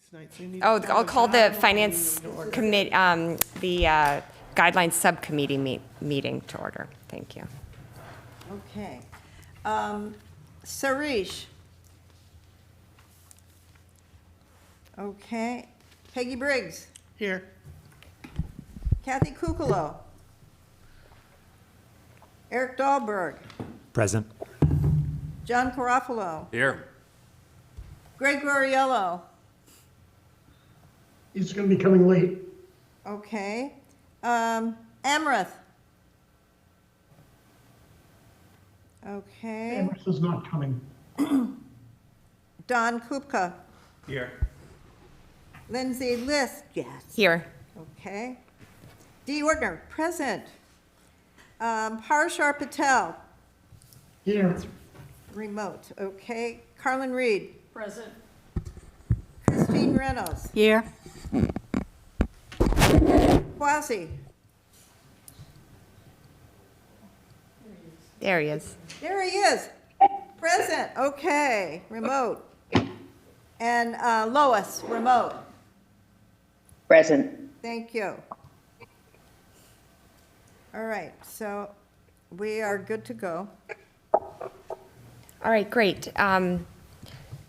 tonight, so you need. Oh, to I'll call the guidelines finance meeting to order. committee, the guidelines subcommittee meeting to order. Thank you. Okay. Sarish. Okay. Peggy Briggs. Here. Kathy Kukalo. Eric Dahlberg. Present. John Garofalo. Here. Greg Goriello. He's going to be coming late. Okay. Amrith. Okay. Amherst is not coming. Don Kupka. Here. Lindsay List. Yes. Here. Okay. Dee Ortner, present. Harshar Patel, Here. remote. Okay. Carlin Reed. Present. Christine Reynolds. Here. Quasi. There he is. There he is. Present. Okay. Remote. And Lois, remote. Present. Thank you. All right. So we are good to go. All right, great.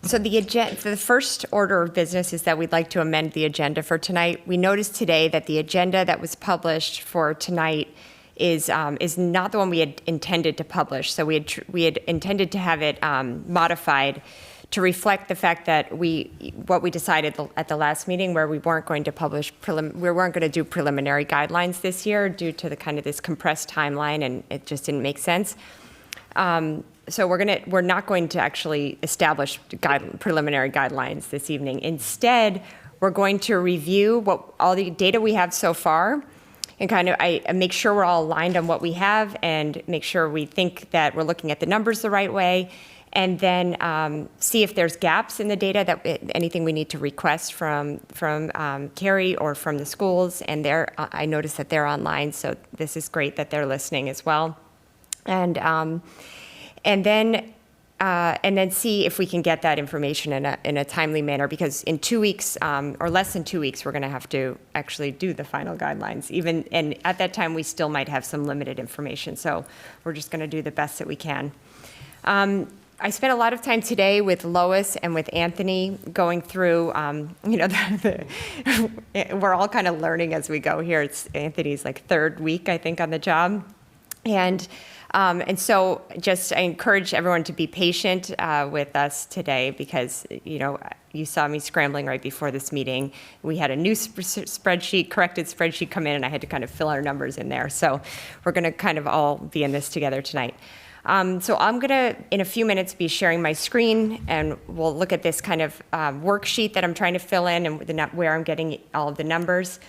So the first order of business is that we'd like to amend the agenda for tonight. We noticed today that the agenda that was published for tonight is not the one we had intended to publish. So we had intended to have it modified to reflect the fact that what we decided at the last meeting, where we weren't going to publish we weren't going to do preliminary guidelines this year due to the kind of this compressed timeline, and it just didn't make sense. So we're not going to actually establish preliminary guidelines this evening. Instead, we're going to review all the data we have so far, and kind of make sure we're all aligned on what we have, and make sure we think that we're looking at the numbers the right way, and then see if there's gaps in the data, anything we need to request from Carrie or from the schools. And I noticed that they're online, so this is great that they're listening as well. And then see if we can get that information in a timely manner, because in 2 weeks or less than 2 weeks, we're going to have to actually do the final guidelines. And at that time, we still might have some limited information. So we're just going to do the best that we can. I spent a lot of time today with Lois and with Anthony going through, we're all kind of learning as we go here. It's Anthony's third week, I think, on the job. And so I encourage everyone to be patient with us today, because, you saw me scrambling right before this meeting. We had a new corrected spreadsheet come in, and I had to kind of fill our numbers in there. So we're going to kind of all be in this together tonight. So I'm going to, in a few minutes, be sharing my screen, and we'll look at this kind of worksheet that I'm trying to fill in, and where I'm getting all of the numbers.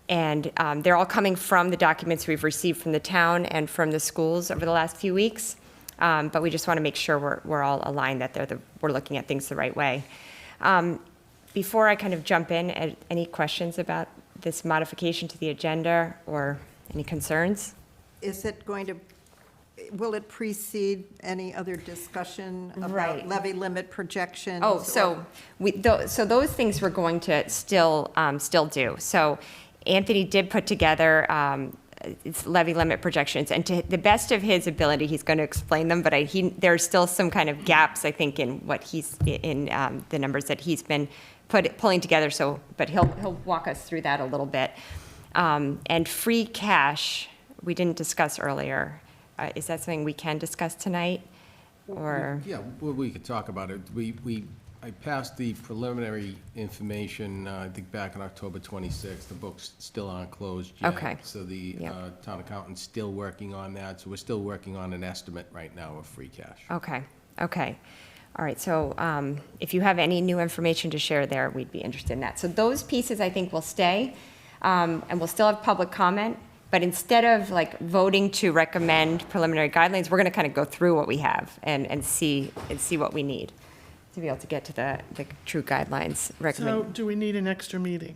And they're all coming from the documents we've received from the town and from the schools over the last few weeks. But we just want to make sure we're all aligned, that we're looking at things the right way. Before I kind of jump in, any questions about this modification to the agenda or any concerns? Will it precede any other discussion about Right. levy limit projections? Oh, so so those things we're going to still do. So Anthony did put together its levy limit projections, and to the best of his ability, he's going to explain them. But there's still some kind of gaps, I think, in what the numbers that he's been pulling together. But he'll walk us through that a little bit. And free cash, we didn't discuss earlier. Is that something we can discuss tonight, or? Yeah, well, we could talk about it. I passed the preliminary information, I think back on October 26th. The books still aren't closed yet. Okay. So the Yep. town accountant's still working on that. So we're still working on an estimate right now of free cash. Okay. All right, so if you have any new information to share there, we'd be interested in that. So those pieces, I think, will stay, and we'll still have public comment. But instead of voting to recommend preliminary guidelines, we're going to kind of go through what we have and see what we need to be able to get to the true guidelines. So do we need an extra meeting?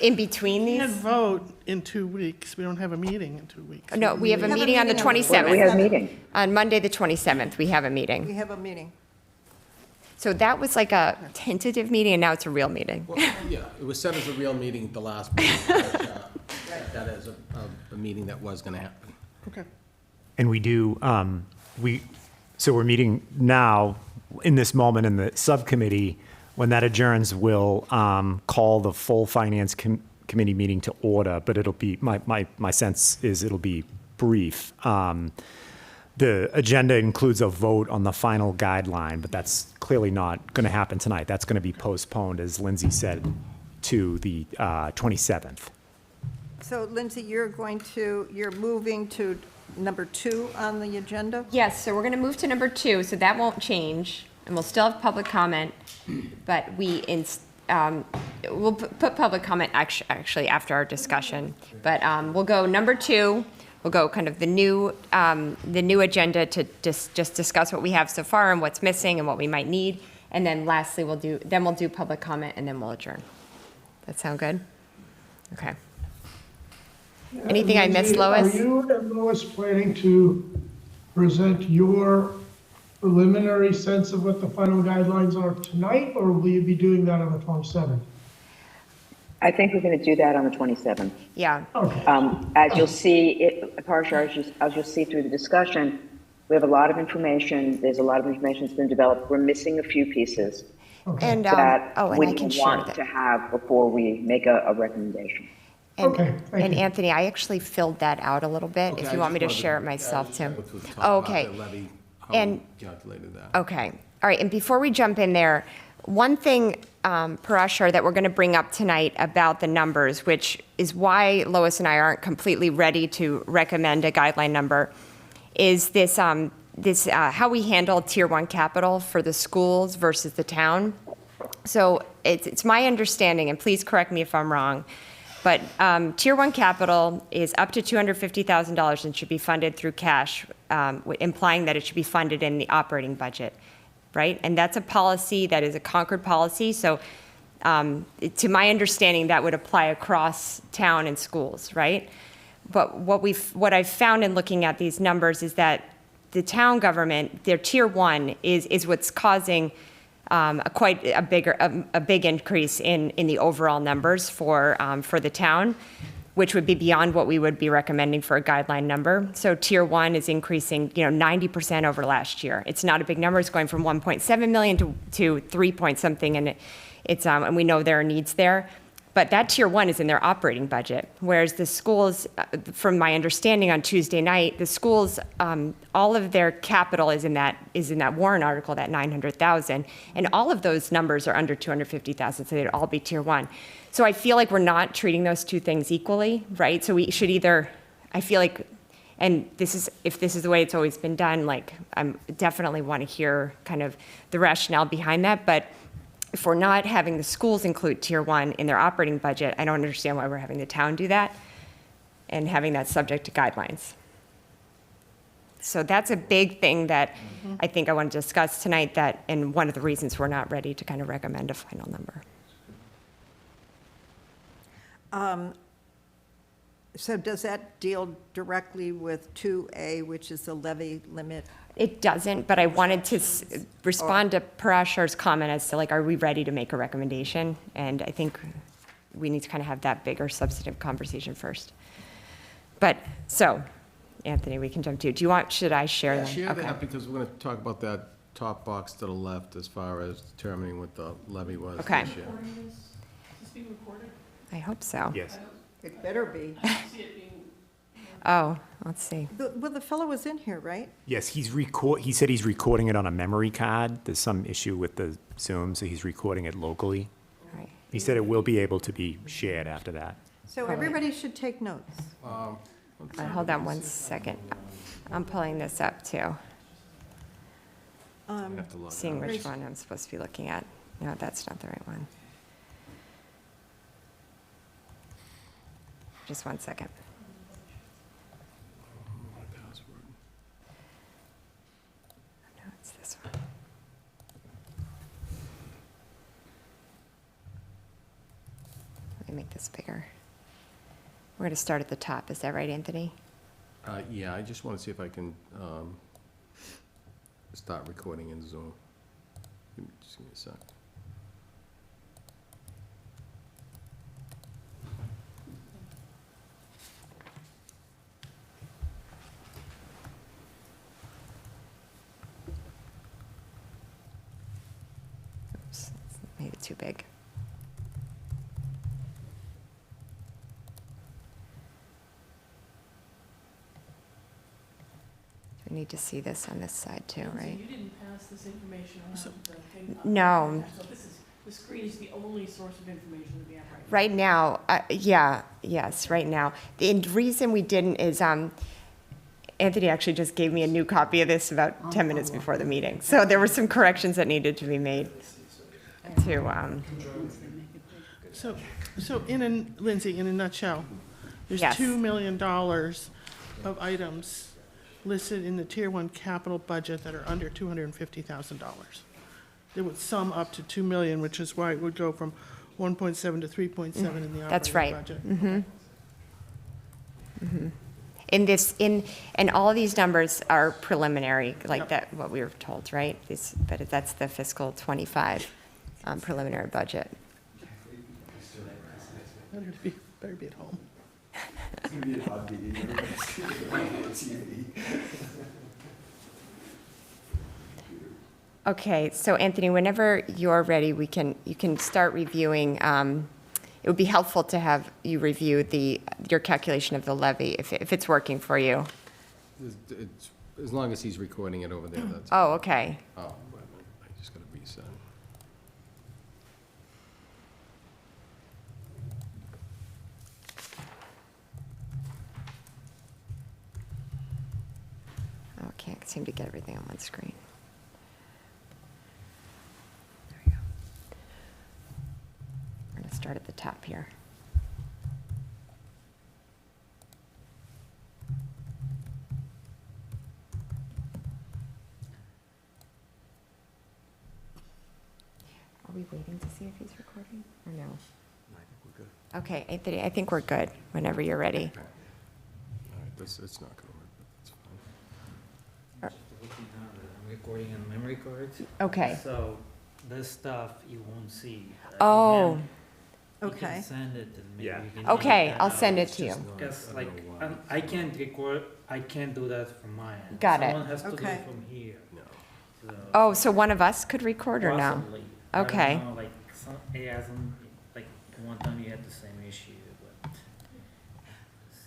In between We can't these? vote in 2 weeks. We don't have a meeting in 2 weeks. No, we have a have a meeting on the meeting on the 27th. We have a meeting. On Monday, the 27th, we have a We meeting. have a meeting. So that was like a tentative meeting, and now it's a real meeting. Well, yeah, it was set as a real meeting at the last meeting. but, That is a meeting that was going to happen. Okay. And we do, so we're meeting now, in this moment, in the subcommittee. When that adjourns, we'll call the full finance committee meeting to order, but it'll be, my sense is it'll be brief. The agenda includes a vote on the final guideline, but that's clearly not going to happen tonight. That's going to be postponed, as Lindsay said, to the 27th. So Lindsay, you're moving to number 2 on the agenda? Yes, so we're going to move to number 2, so that won't change, and we'll still have public comment, but we'll put public comment actually after our discussion. But we'll go number 2. We'll go kind of the new agenda to just discuss what we have so far and what's missing and what we might need. And then lastly, we'll do public comment and then we'll adjourn. That sound good? Okay. Anything I missed, Lois? Are you and Lois planning to present your preliminary sense of what the final guidelines are tonight, or will you be doing that on the 27th? I think we're going to do that on the 27th. Yeah. Okay. As you'll see, Parsha, as you'll see through the discussion, we have a lot of information. There's a lot of information that's been developed. We're missing a few pieces And that and we I can share want that. to have before we make a recommendation. Okay, thank And you. Anthony, I actually filled that out a little bit, Okay, if I you want me to just wanted share it myself just too. check with Tom Oh, about okay. the levy, how And- we calculated that. Okay, all right, and before we jump in there, one thing, Parashar, that we're going to bring up tonight about the numbers, which is why Lois and I aren't completely ready to recommend a guideline number, is this, how we handle Tier 1 capital for the schools versus the town. So it's my understanding, and please correct me if I'm wrong, but Tier 1 capital is up to $250,000 and should be funded through cash, implying that it should be funded in the operating budget, right? And that's a policy that is a Concord policy. So to my understanding, that would apply across town and schools, right? But what I've found in looking at these numbers is that the town government, their Tier 1 is what's causing quite a big increase in the overall numbers for the town, which would be beyond what we would be recommending for a guideline number. So Tier 1 is increasing, 90% over last year. It's not a big number. It's going from 1.7 million to 3 point something, and and we know there are needs there. But that Tier 1 is in their operating budget, whereas the schools, from my understanding on Tuesday night, the schools, all of their capital is in that warrant article, that 900,000, and all of those numbers are under 250,000, so they'd all be Tier 1. So I feel like we're not treating those two things equally, right? So we should either, I feel like, and if this is the way it's always been done, like I definitely want to hear kind of the rationale behind that, but if we're not having the schools include Tier 1 in their operating budget, I don't understand why we're having the town do that and having that subject to guidelines. So that's a big thing that I think I want to discuss tonight, and one of the reasons we're not ready to kind of recommend a final number. So does that deal directly with 2A, which is the levy limit? It doesn't, but I wanted to respond to Parashar's comment as to, like, are we ready to make a recommendation? And I think we need to kind of have that bigger substantive conversation first. But, so, Anthony, we can jump to you. Should I share that? Share Okay. that, because we're going to talk about that top box to the left as far as determining what the levy was Okay. this year. I hope so. Yes. It better be. Oh, let's see. Well, the fellow was in here, right? Yes, he said he's recording it on a memory card. There's some issue with the Zoom, so he's recording it locally. All right. He said it will be able to be shared after that. So everybody should take notes. Hold on one second. I'm pulling this up too, You have to log seeing out. which one I'm supposed to be looking at. No, that's not the right one. Just one second. No, it's this one. Let me make this bigger. We're going to start at the top. Is that right, Anthony? Yeah, I just want to see if I can start recording in Zoom. Just give me a sec. Oops, made it too big. We need to see this on this side too, right? You didn't pass this information around the thing? No. So the screen is the only source of information that we have right now? Right now, yes, right now. The reason we didn't is, Anthony actually just gave me a new copy of this about 10 minutes before the meeting. So there were some corrections that needed to be made to, So, Lindsay, in a nutshell, there's Yes. $2 million of items listed in the Tier 1 capital budget that are under $250,000. They would sum up to 2 million, which is why it would go from 1.7 to 3.7 in the That's operating right. budget. and all of these numbers are preliminary, like Yep. that, what we were told, right? But that's the fiscal '25 preliminary budget. Better be at home. Okay, so Anthony, whenever you're ready, you can start reviewing. It would be helpful to have you review your calculation of the levy, if it's working for you. It's, as long as he's recording it over there, that's. Oh, okay. Oh, wait a minute, I just gotta reset. Oh, can't seem to get everything on one screen. There we go. We're going to start at the top here. Are we waiting to see if he's recording, or no? I think we're good. Okay, Anthony, I think we're good, whenever you're ready. All right, it's not gonna work, but it's fine. Looking down, I'm recording on memory cards. Okay. So this stuff you won't see. Oh, You Okay. can send it and maybe Yeah. you can. okay, edit I'll that send out. it to you. Because like, I can't record, I can't do that from my end. Got it. Someone has to do Okay. it from here. So Oh, so one of us could record or no? possibly. I don't Okay. know, like, it hasn't, like, one time you had the same issue, but,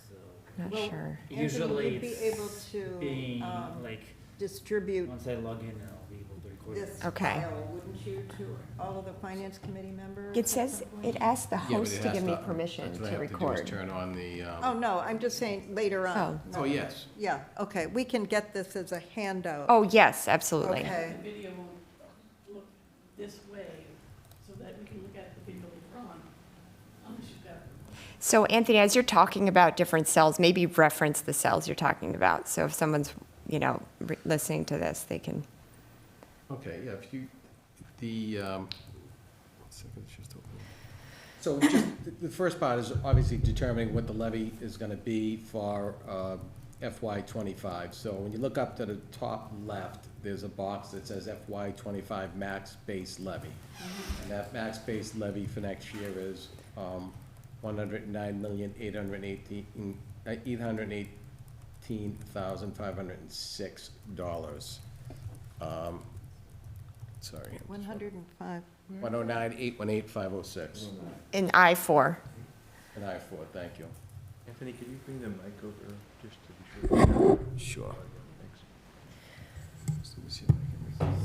so. Not Well, sure. Anthony, Usually would you be able it's to being, um, like, distribute once I log in, I'll be able to record it. this Okay. file, wouldn't you, to all of the finance committee members? It at says, some point? it asks the Yeah, but host it to has give me permission that's what I to have to do is record. turn on the, Oh, no, I'm just saying later on. oh, yes. Yeah, okay, we can get this as a handout. Oh, yes, absolutely. Okay. The video will look this way so that we can look at the video later on, unless you've got it. So Anthony, as you're talking about different cells, maybe reference the cells you're talking about. So if someone's, listening to this, they can, Okay, yeah, if you, one second, it's just opening. So just, the first part is obviously determining what the levy is gonna be for FY '25. So when you look up to the top left, there's a box that says FY '25 max base levy. And that max base levy for next year is $109,818,506. Sorry. 105. 109,818,506. in I-4. And I four, thank you. Anthony, can you bring the mic over just to be sure? Sure. Thanks. Let me see if I can make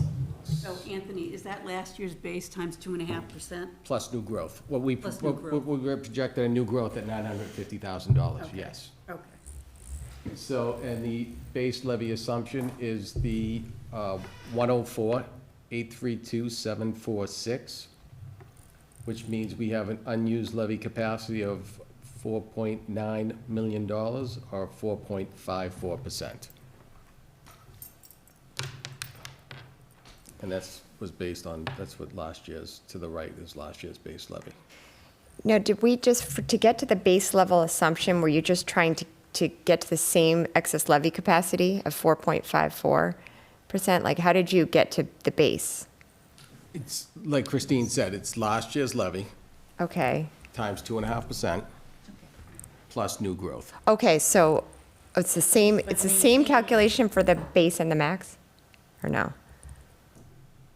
So Anthony, is that last year's base times 2.5%? Plus new growth. What we, Plus new what growth. we were projected a new growth at $950,000, Okay. yes. Okay. So, and the base levy assumption is the 104,832,746, which means we have an unused levy capacity of $4.9 million, or 4.54%. And was based on, that's what last year's, to the right is last year's base levy. Now, did we just, to get to the base level assumption, were you just trying to get to the same excess levy capacity of 4.54%? Like, how did you get to the base? It's, like Christine said, it's last year's levy Okay. times 2.5% plus new growth. Okay, so it's the same calculation for the base and the max? Or no?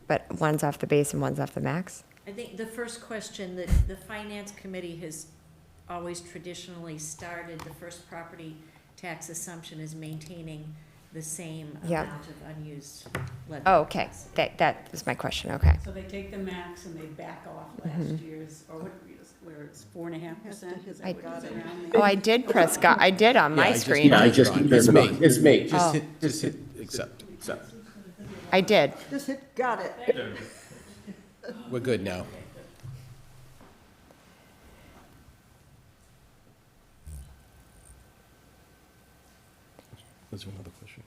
But one's off the base and one's off the max? I think the first question that the finance committee has always traditionally started, the first property tax assumption is maintaining the same Yep. amount of unused levy. Oh, okay, that was my question, okay. So they take the max and they back off last year's, or what, where it's 4.5%? Is I- that what it's around Oh, there? I did press, I did on my Yeah, I just- screen. yeah, It's me, it's me. Just Oh. hit accept. I did. Just hit, got it. We're good now. Was there another question?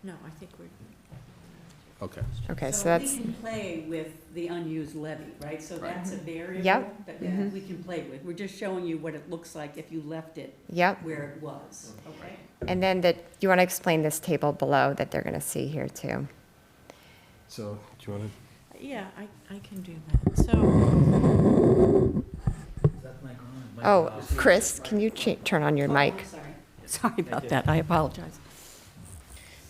No, I think we're, Okay. Okay, so So we that's, can play with the unused levy, right? So that's a variable Yep. that we can play with. We're just showing you what it looks like if you left it yep. where it was, okay? And then you want to explain this table below that they're going to see here too? So, do you want yeah, I can do that. So, Is that mic on? Mic Oh, off? Chris, can you turn on your mic? Oh, sorry. Sorry about that, I apologize.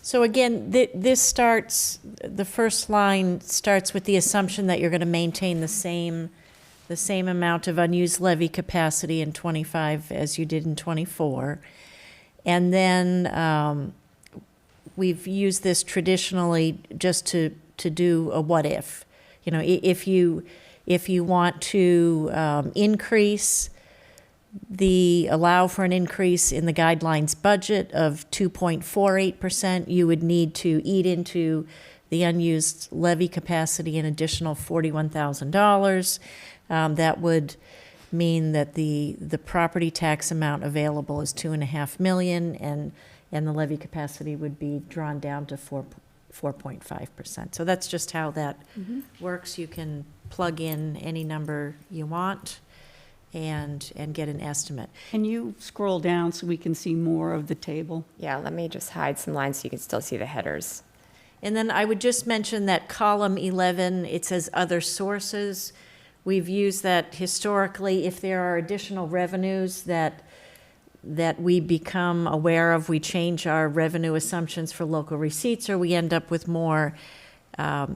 so again, this starts, the first line starts with the assumption that you're gonna maintain the same amount of unused levy capacity in '25 as you did in '24. And then, we've used this traditionally just to do a what if. You know, if you want to allow for an increase in the guidelines budget of 2.48%, you would need to eat into the unused levy capacity an additional $41,000. That would mean that the property tax amount available is 2.5 million, and the levy capacity would be drawn down to 4.5%. So that's just how that works. You can plug in any number you want and get an estimate. Can you scroll down so we can see more of the table? Yeah, let me just hide some lines so you can still see the headers. And then I would just mention that column 11, it says other sources. We've used that historically. If there are additional revenues that we become aware of, we change our revenue assumptions for local receipts, or we end up with more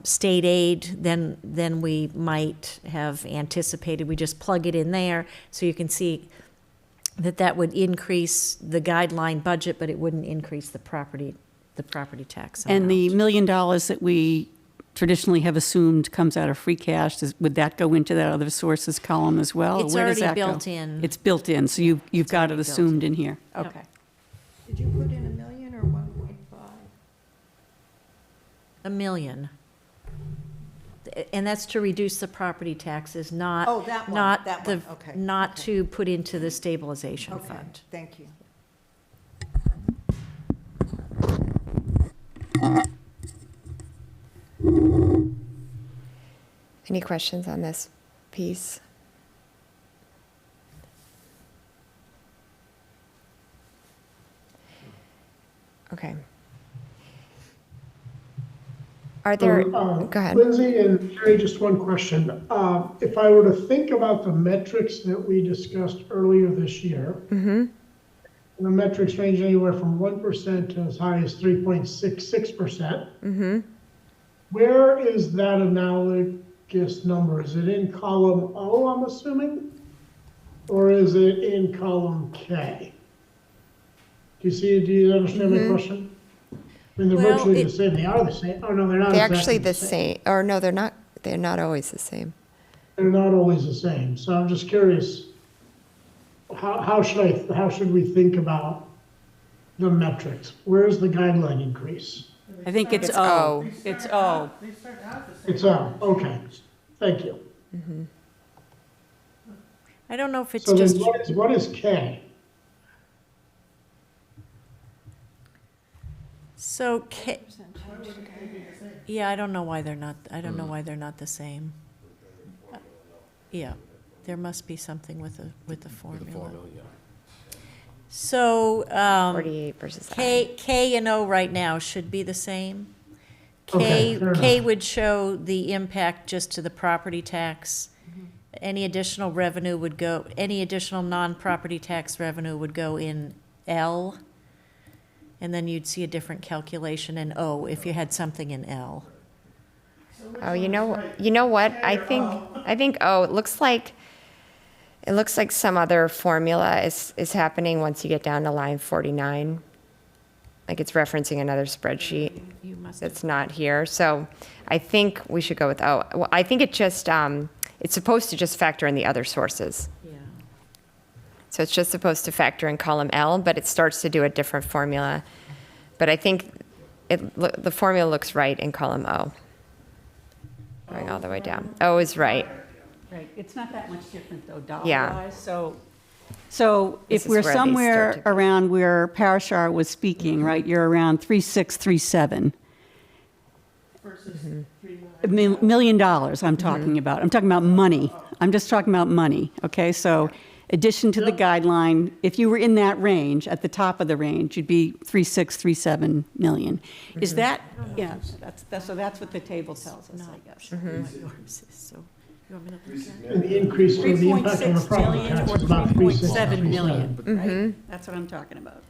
state aid than we might have anticipated. We just plug it in there, so you can see that would increase the guideline budget, but it wouldn't increase the property tax amount. And the $1 million that we traditionally have assumed comes out of free cash, would that go into that other sources column as well? or It's where does already that go? built in. It's built in, so you've got it already built assumed in here? Yep. Okay. Did you put in 1 million or 1.5? $1 million. And that's to reduce the property taxes, not. Oh, that one, not that the- one, okay, Not okay. to put into the stabilization Okay, fund. thank you. Any questions on this piece? Okay. Are there, go ahead. Lindsay and Jerry, just one question. If I were to think about the metrics that we discussed earlier this year, the metrics range anywhere from 1% to as high as 3.66%. Where is that analogous number? Is it in column O, I'm assuming? Or is it in column K? Do you understand my question? I mean, they're Well, virtually the same. They are the same. Oh, no, they're not They're exactly actually the same, or no, they're not always the same. They're not always the same. So I'm just curious, how should we think about the metrics? Where's the guideline increase? I think it's It's O. O. It's O. They start out the same. It's O, okay. Thank you. I don't know if it's So then just, what is K? so, yeah, I don't know why they're not the same. Yeah, there must be something with the formula. formula, yeah. So, 48 versus I. K and O right now should be the same. Okay, fair K enough. would show the impact just to the property tax. Any additional revenue would go, any additional non-property tax revenue would go in L. And then you'd see a different calculation in O if you had something in L. Oh, you know what? I think, oh, it looks like some other formula is happening once you get down to line 49. Like it's referencing another spreadsheet You must that's not here. So I think we should go with O. Well, I think it just, it's supposed to just factor in the other sources. Yeah. So it's just supposed to factor in column L, but it starts to do a different formula. But I think the formula looks right in column O. Going all the way down. O is right. Right, it's not that much different though, Yeah. dollar-wise, so This if is we're where they start somewhere to be. around where Parashar was speaking, right, you're around 3,637. Versus $1 million I'm talking about. I'm talking about money. I'm just talking about money, okay? So addition to the guideline, if you were in that range, at the top of the range, you'd be 3,637 million. Is that, yeah, so that's what the table tells us, I guess. Yours is, so, you want me to look at it? And the increase for the impact on the 3.6 property million tax or is about 3.7 million, 3.7. right? That's what I'm talking about.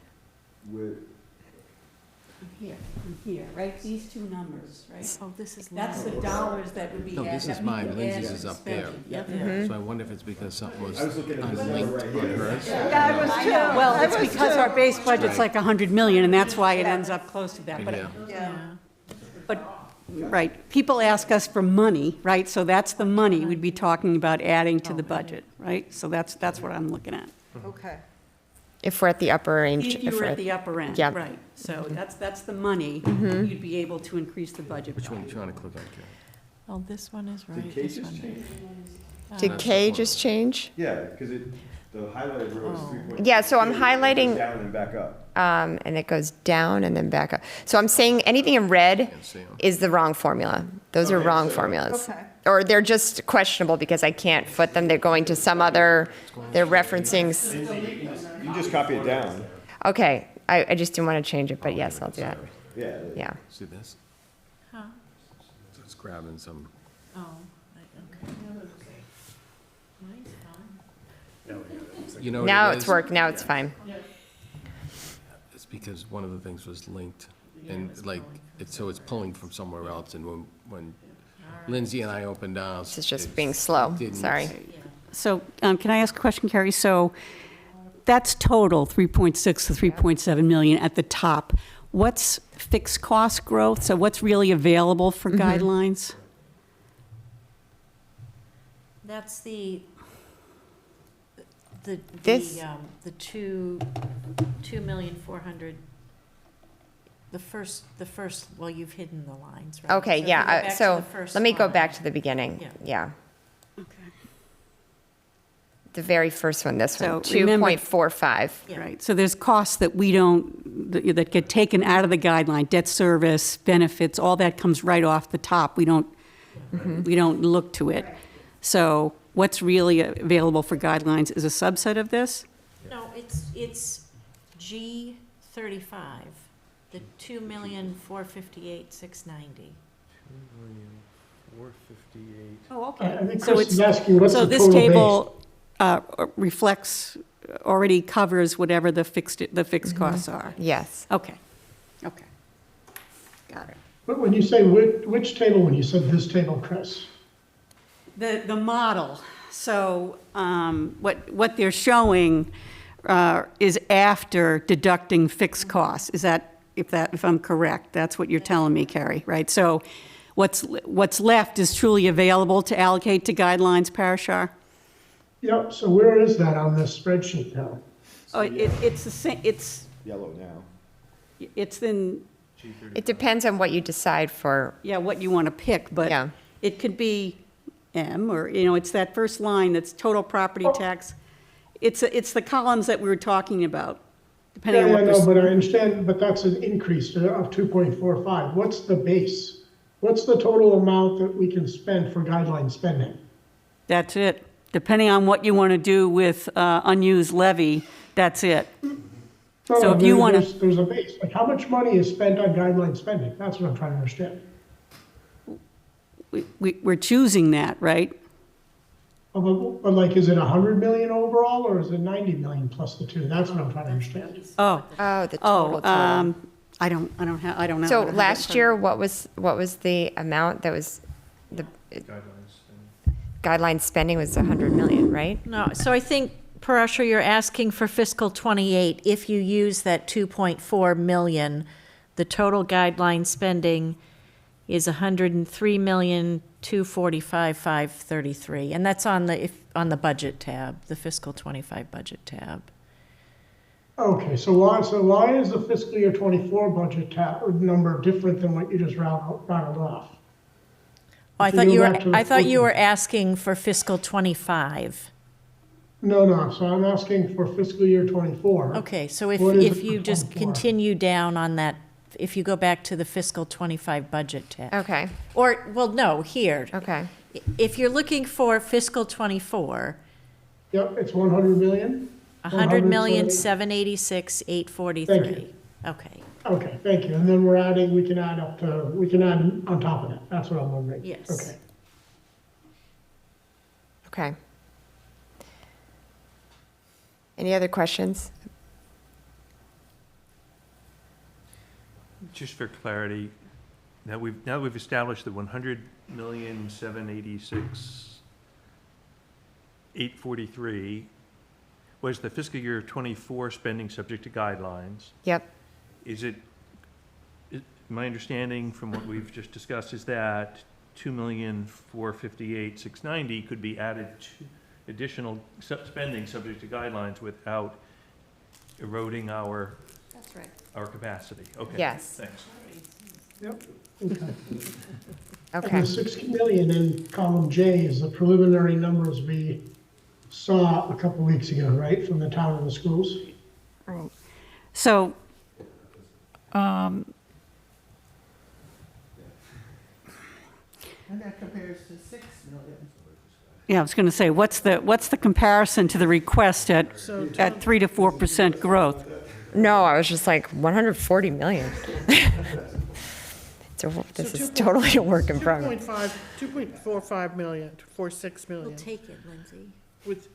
Here, right, these two numbers, right? Oh, this is That's the low. dollars that would be. No, this is mine, Lindsay's is up there. Yep. So I wonder if it's because something was unlinked on hers. Well, it's because our base budget's like 100 million, and that's why it ends up close to that. But, Yeah. but, right, people ask us for money, right? So that's the money we'd be talking about adding to the budget, right? So that's what I'm looking at. Okay. If we're at the upper range. If you if were we're at the upper end, Yep. right. So that's the money, you'd be able to increase the budget. Which one are you trying to click on, Karen? Oh, this one is right, this one is. Did K just change? Yeah, because the highlighted row is 3.6. Yeah, so I'm It goes highlighting- down and back up. And it goes down and then back up. So I'm saying anything in red see 'em. is the wrong formula. Those are Okay, wrong so- formulas. Okay. Or they're just questionable because I can't foot them. They're going to some other, they're referencing, You can just copy it down. okay. I just didn't want to change it, but yes, I'll do that. Yeah. Yeah. See this? Huh? So it's grabbing some, Oh, okay. Mine's fine. you know what Now it it's is? worked, now it's fine. It's because one of the things was linked, and like, so it's pulling from somewhere else, and when Lindsay and I opened ours. This is just it being slow, didn't- sorry. So can I ask a question, Carrie? So that's total 3.6 to 3.7 million at the top. What's fixed cost growth? So what's really available for guidelines? That's the This- the 2,400,000, the first, well, you've hidden the lines, right? Okay, So if you go yeah, back to so the first let me go line. back to the beginning. Yeah. Yeah, Okay. the very first one, this one, So remember- 2.45. Yeah. Right, so there's costs that we don't, that get taken out of the guideline, debt service, benefits, all that comes right off the top. We don't look to it. So what's really available for guidelines is a subset of this? No, it's G35, the 2,458,690. 458. Oh, I think So Chris is it's- asking what's So the this total base? table reflects, already covers whatever the fixed costs are? Yes. Okay, okay. Got it. But when you say which table, when you said this table, Chris? The model, so what they're showing is after deducting fixed costs. Is that, if I'm correct, that's what you're telling me, Carrie, right? So what's left is truly available to allocate to guidelines, Parashar? Yep, so where is that on this spreadsheet now? Oh, it's the same, it's Yellow now. in, It depends on what you decide for, yeah, what you want to pick, but Yeah. it could be M, or, it's that first line that's total property tax. It's the columns that we were talking about, depending Yeah, on I what. know, but I understand, but that's an increase of 2.45. What's the base? What's the total amount that we can spend for guideline spending? That's it. Depending on what you want to do with unused levy, that's it. No, So no, if you wanna- There's a base, like how much money is spent on guideline spending? That's what I'm trying to understand. we're choosing that, right? But like, is it 100 million overall, or is it 90 million plus the two? That's what I'm trying to understand. Oh, The total total. I don't know. I don't So have that last from- year, what was the amount that was, the guideline spending was 100 million, right? No, so I think, Parashar, you're asking for fiscal '28, if you use that 2.4 million, the total guideline spending is 103,245,533, and that's on the budget tab, the fiscal '25 budget tab. Okay, so why is the fiscal year 24 budget number different than what you just rattled off? Oh, I If you thought go you were, back to the I thought you were 14. asking for fiscal '25. No, so I'm asking for fiscal year 24. Okay, so What is if it you for just 24? continue down on that, if you go back to the fiscal '25 budget tab. Okay, Or, well, no, here. okay. If you're looking for fiscal '24, Yep, it's 100 million? 100,786,843. Thank you. Okay, Okay, thank you. And then we can add on top of that. That's what I'm wondering. Yes. Okay. Okay. Any other questions? Just for clarity, now we've established the 100,786,843 was the fiscal year 24 spending subject to guidelines. Yep, My understanding from what we've just discussed is that 2,458,690 could be added to additional spending subject to guidelines without eroding our that's right. our capacity. Okay. Yes. Thanks. Yep. Okay. okay. And the 60 million in column J is the preliminary numbers we saw a couple weeks ago, right, from the town and the schools? So, And that compares to 6 million. yeah, I was going to say, what's the comparison to the request at 3 to 4% growth? No, I was just like, 140 million. This is totally a work in progress. 2.45 million, 46 million, We'll take it, Lindsay.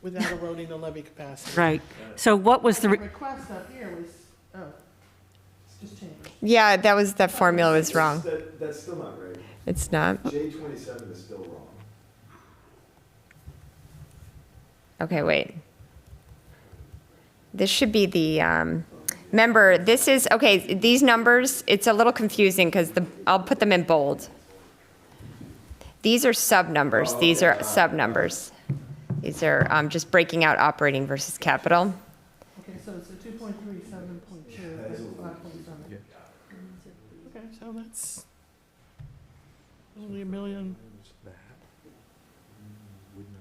without eroding the levy capacity. Right. So what was the, The request up here was, it's just changed. Yeah, that formula was wrong. That's still not right. It's not. J27 is still wrong. Okay, wait. This should be the, remember, this is, okay, these numbers, it's a little confusing because I'll put them in bold. These are sub-numbers. These are sub-numbers. These are just breaking out operating versus capital. Okay, so it's a 2.37.2, that's 5.7. Okay, so that's only a million.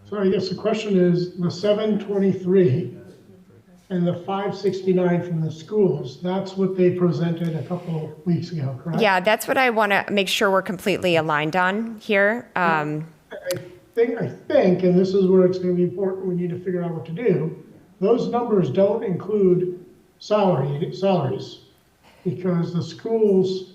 So I guess the question is, the 723 and the 569 from the schools, that's what they presented a couple weeks ago, correct? Yeah, that's what I want to make sure we're completely aligned on here. I think, and this is where it's going to be important, we need to figure out what to do. Those numbers don't include salaries, because the schools,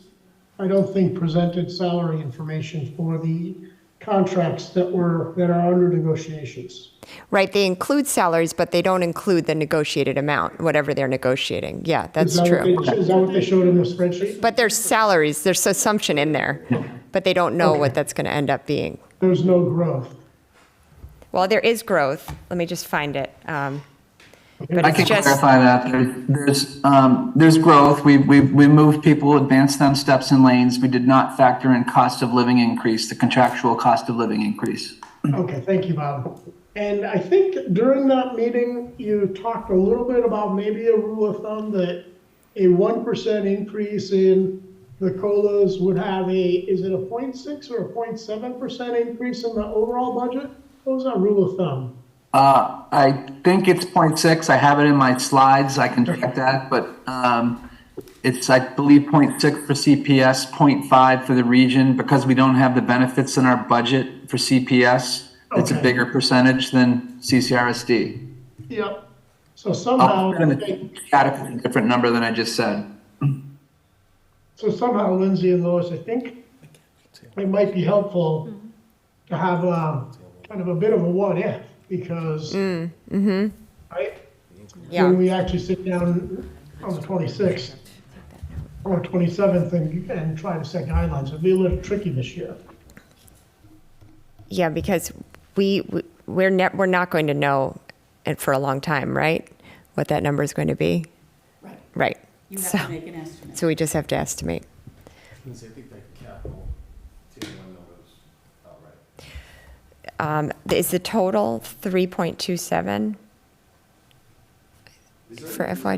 I don't think, presented salary information for the contracts that are under negotiations. Right, they include salaries, but they don't include the negotiated amount, whatever they're negotiating. Yeah, that's true. Is that what they showed in the spreadsheet? But there's salaries, there's assumption in there, but they don't know what that's going to end up being. There's no growth. Well, there is growth. Let me just find it. But I it's can just, clarify that. There's growth. We moved people, advanced them steps and lanes. We did not factor in cost of living increase, the contractual cost of living increase. Okay, thank you, Bob. And I think during that meeting, you talked a little bit about maybe a rule of thumb that a 1% increase in the COLAs would have is it a 0.6 or a 0.7% increase in the overall budget? What was that rule of thumb? I think it's 0.6. I have it in my slides. I can check that, but it's, I believe, 0.6 for CPS, 0.5 for the region. Because we don't have the benefits in our budget for CPS, it's a bigger percentage than CCRSD. Yep. So somehow, It's a different number than I just said. Lindsay and Lois, I think it might be helpful to have a kind of a bit of a what if, because, right? Yeah. When we actually sit down on the 26th or 27th and try to set guidelines, it'll be a little tricky this year. Yeah, because we're not going to know it for a long time, right? What that number is going to be. Right. Right. You have So- to make an estimate. So we just have to estimate. I think that capital tier one number is about right. Is the total 3.27 for FY?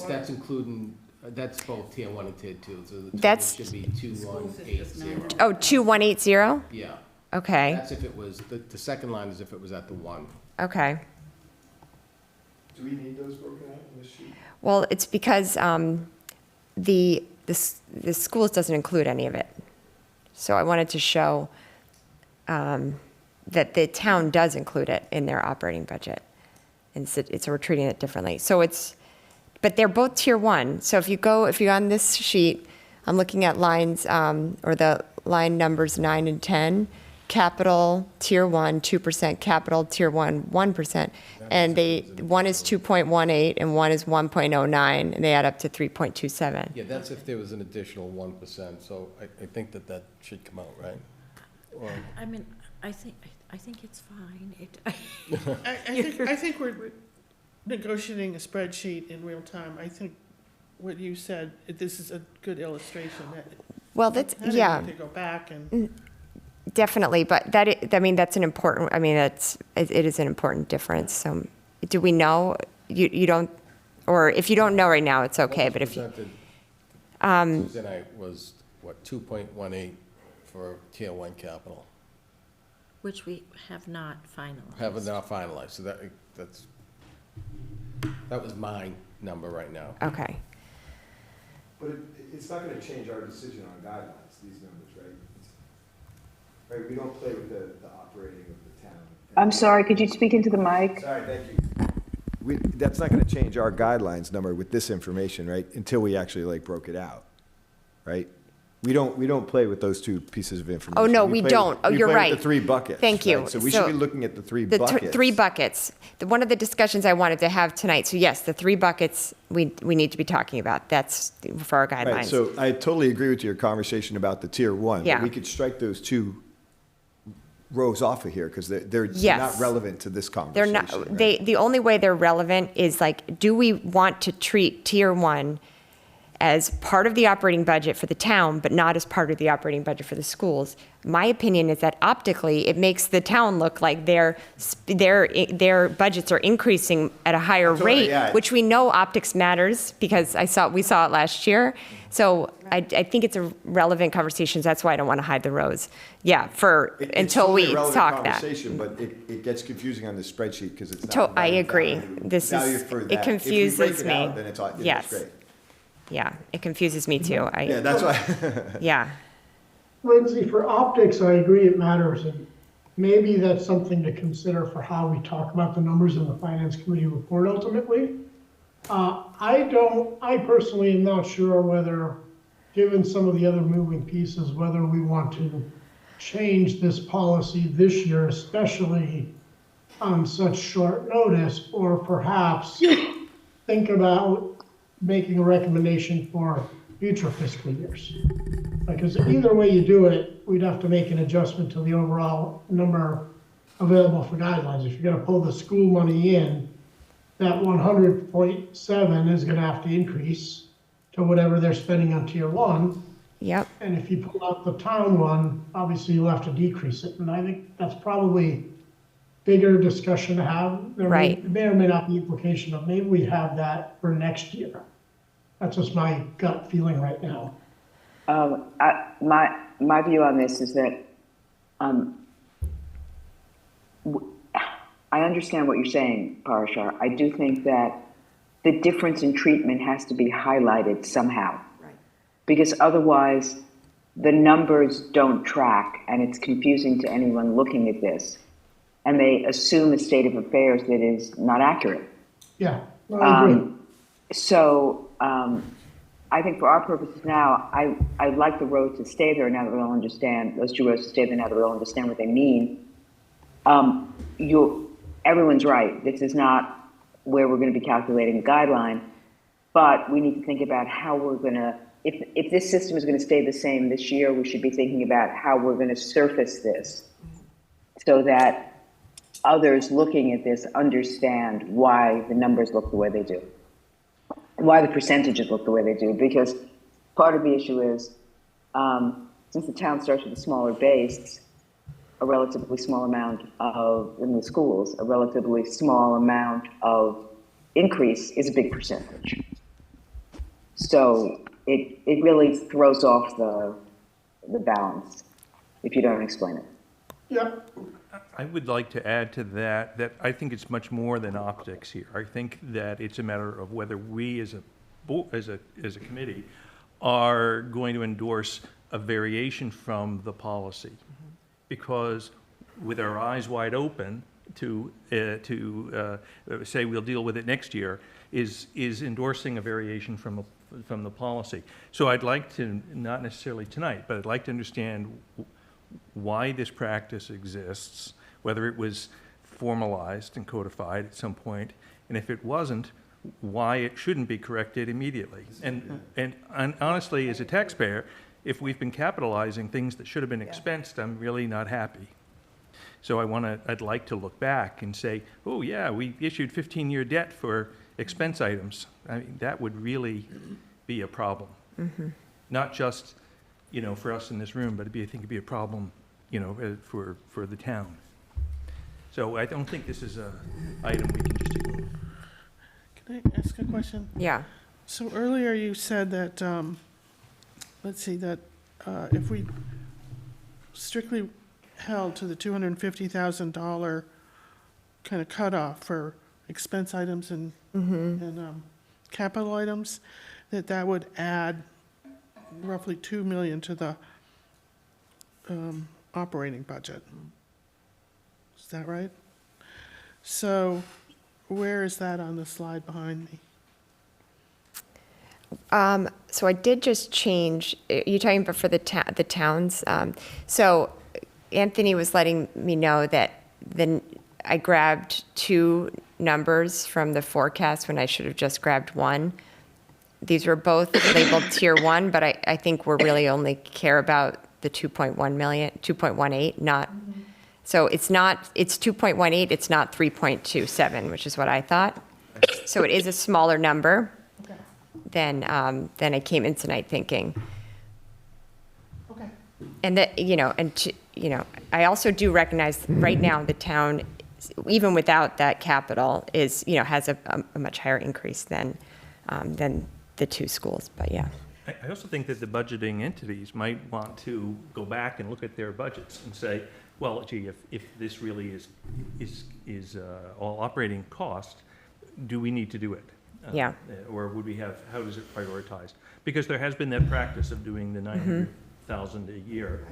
That's including, that's both tier one and tier two, so the total That's- should be 2180. Oh, 2180? Yeah. Okay, That's if it was, the second line is if it was at the one. okay. Do we need those broken out in this sheet? Well, it's because the schools doesn't include any of it. So I wanted to show that the town does include it in their operating budget. And so we're treating it differently. So but they're both tier one. So if you're on this sheet, I'm looking at lines, or the line numbers 9 and 10, capital tier one, 2%, capital tier one, 1%. And one is 2.18 and one is 1.09, and they add up to 3.27. Yeah, that's if there was an additional 1%, so I think that should come out, right? Or- I mean, I think it's fine. I think we're negotiating a spreadsheet in real time. I think what you said, this is a good illustration that. Well, that's, I yeah. need to go back and. Definitely, but that's an important, it is an important difference. So do we know? You don't, or if you don't know right now, it's okay, but if you. Susan, was, what, 2.18 for tier one capital? Which we have not finalized. Haven't now finalized, so that was my number right now. Okay. But it's not gonna change our decision on guidelines, these numbers, right? Right, we don't play with the operating of the town. I'm sorry, could you speak into the mic? Sorry, thank you. That's not gonna change our guidelines number with this information, right? Until we actually like broke it out, right? We don't play with those two pieces of information. Oh, no, we play don't. Oh, you're We play right. with the three buckets. Thank you. right? So we So should be looking at the three The buckets. three buckets. One of the discussions I wanted to have tonight, so yes, the three buckets we need to be talking about. That's for our guidelines. Right, so I totally agree with your conversation about the tier one. but Yeah. We could strike those two rows off of here because they're Yes. not relevant to this They're conversation. not, right? the only way they're relevant is like, do we want to treat tier one as part of the operating budget for the town, but not as part of the operating budget for the schools? My opinion is that optically, it makes the town look like their budgets are increasing at a higher Totally, rate, yeah. which we know optics matters because we saw it last year. So I think it's a relevant conversation. That's why I don't want to hide the rows. Yeah, It's until totally we a relevant talk that. conversation, but it gets confusing on the spreadsheet because it's To- not. I providing agree. value- This value is- for it that. If we confuses break it me. out, then it's Yes. great. Yeah, it confuses me too. Yeah, that's why. Yeah, Lindsay, for optics, I agree it matters, and maybe that's something to consider for how we talk about the numbers in the finance committee report ultimately. I personally am not sure whether, given some of the other moving pieces, whether we want to change this policy this year, especially on such short notice, or perhaps think about making a recommendation for future fiscal years. Because either way you do it, we'd have to make an adjustment to the overall number available for guidelines. If you're gonna pull the school money in, that 100.7 is gonna have to increase to whatever they're spending on tier one. yep. And if you pull out the town one, obviously you'll have to decrease it. And I think that's probably bigger discussion to have. There Right. may or may not be implication of maybe we have that for next year. That's just my gut feeling right now. My view on this is that I understand what you're saying, Parashar. I do think that the difference in treatment has to be highlighted somehow. Right. Because otherwise, the numbers don't track, and it's confusing to anyone looking at this. And they assume a state of affairs that is not accurate. Yeah, I agree. I think for our purposes now, I'd like the roads to stay there now that we all understand, those two roads to stay there now that we all understand what they mean. Everyone's right. This is not where we're going to be calculating a guideline, but we need to think about how we're going to, if this system is going to stay the same this year, we should be thinking about how we're going to surface this so that others looking at this understand why the numbers look the way they do, why the percentages look the way they do, because part of the issue is, since the town starts with a smaller base, a relatively small amount of, in the schools, a relatively small amount of increase is a big percentage. So it really throws off the balance if you don't explain it. Yep. I would like to add to that, that I think it's much more than optics here. I think that it's a matter of whether we as a committee are going to endorse a variation from the policy. Because with our eyes wide open to say we'll deal with it next year is endorsing a variation from the policy. So I'd like to, not necessarily tonight, but I'd like to understand why this practice exists, whether it was formalized and codified at some point, and if it wasn't, why it shouldn't be corrected immediately. And honestly, as a taxpayer, if we've been capitalizing things that should have been expensed, I'm really not happy. So I'd like to look back and say, oh yeah, we issued 15-year debt for expense items. I mean, that would really be a problem. Not just, for us in this room, but I think it'd be a problem, for the town. So I don't think this is an item we can just ignore. Can I ask a question? Yeah. So earlier you said that, let's see, that if we strictly held to the $250,000 kind of cutoff for expense items and capital items, that would add roughly $2 million to the operating budget. Is that right? So where is that on the slide behind me? So I did just change, you're talking about for the towns. So Anthony was letting me know that I grabbed two numbers from the forecast when I should have just grabbed one. These were both labeled tier one, but I think we're really only care about the 2.18, not, so it's 2.18, it's not 3.27, which is what I thought. So it is a smaller number than I came in tonight thinking. Okay. And that, I also do recognize right now the town, even without that capital, has a much higher increase than the two schools, but yeah. I also think that the budgeting entities might want to go back and look at their budgets and say, well, gee, if this really is all operating cost, do we need to do it? Yeah. Or would we have, how does it prioritize? Because there has been that practice of doing the 900,000 a year,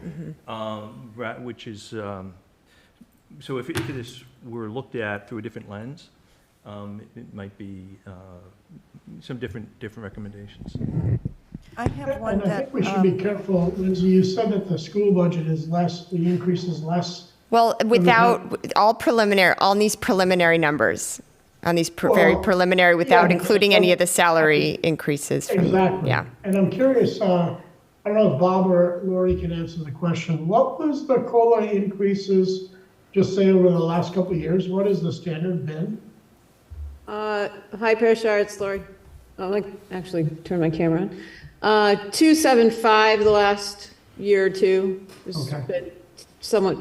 which is, so if this were looked at through a different lens, it might be some different recommendations. I have one And I that, think we should be careful, Lindsay, you said that the school budget is less, the increase is less. Well, without all these preliminary numbers, on these very preliminary, without including any of the salary increases. Exactly. Yeah. And I'm curious, I don't know if Bob or Lori can answer the question. What was the COLA increases, just say over the last couple of years? What has the standard been? Hi, Parashar, it's Lori. I'll actually turn my camera on. 275 the last year or two. It's been somewhat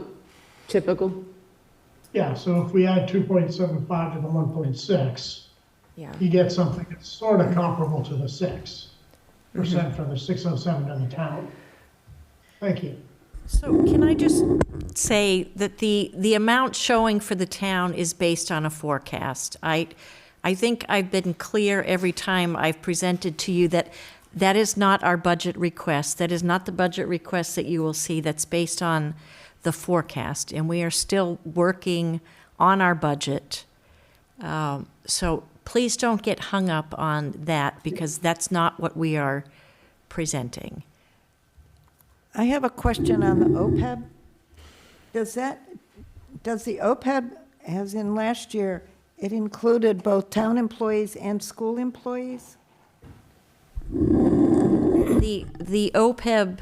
typical. Yeah, so if we add 2.75 to the 1.6, you get something that's sort of comparable to the 6% for the 607 in the town. Thank you. So can I just say that the amount showing for the town is based on a forecast. I think I've been clear every time I've presented to you that that is not our budget request. That is not the budget request that you will see. That's based on the forecast, and we are still working on our budget. So please don't get hung up on that, because that's not what we are presenting. I have a question on the OPEB. Does the OPEB, as in last year, it included both town employees and school employees? The OPEB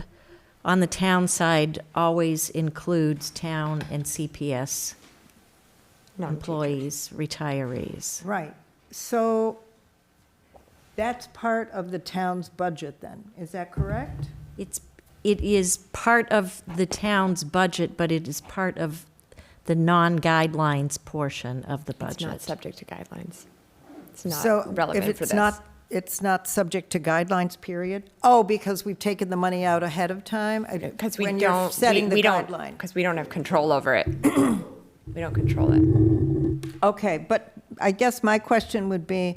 on the town side always includes town and CPS employees, retirees. Right. So that's part of the town's budget then, is that correct? It is part of the town's budget, but it is part of the non-guidelines portion of the budget. It's not subject to guidelines. It's not So relevant if for it's this. not, it's not subject to guidelines, period? Oh, because we've taken the money out ahead of time? Because we When you're don't, setting the we don't, guideline? because we don't have control over it. We don't control it. Okay, but I guess my question would be,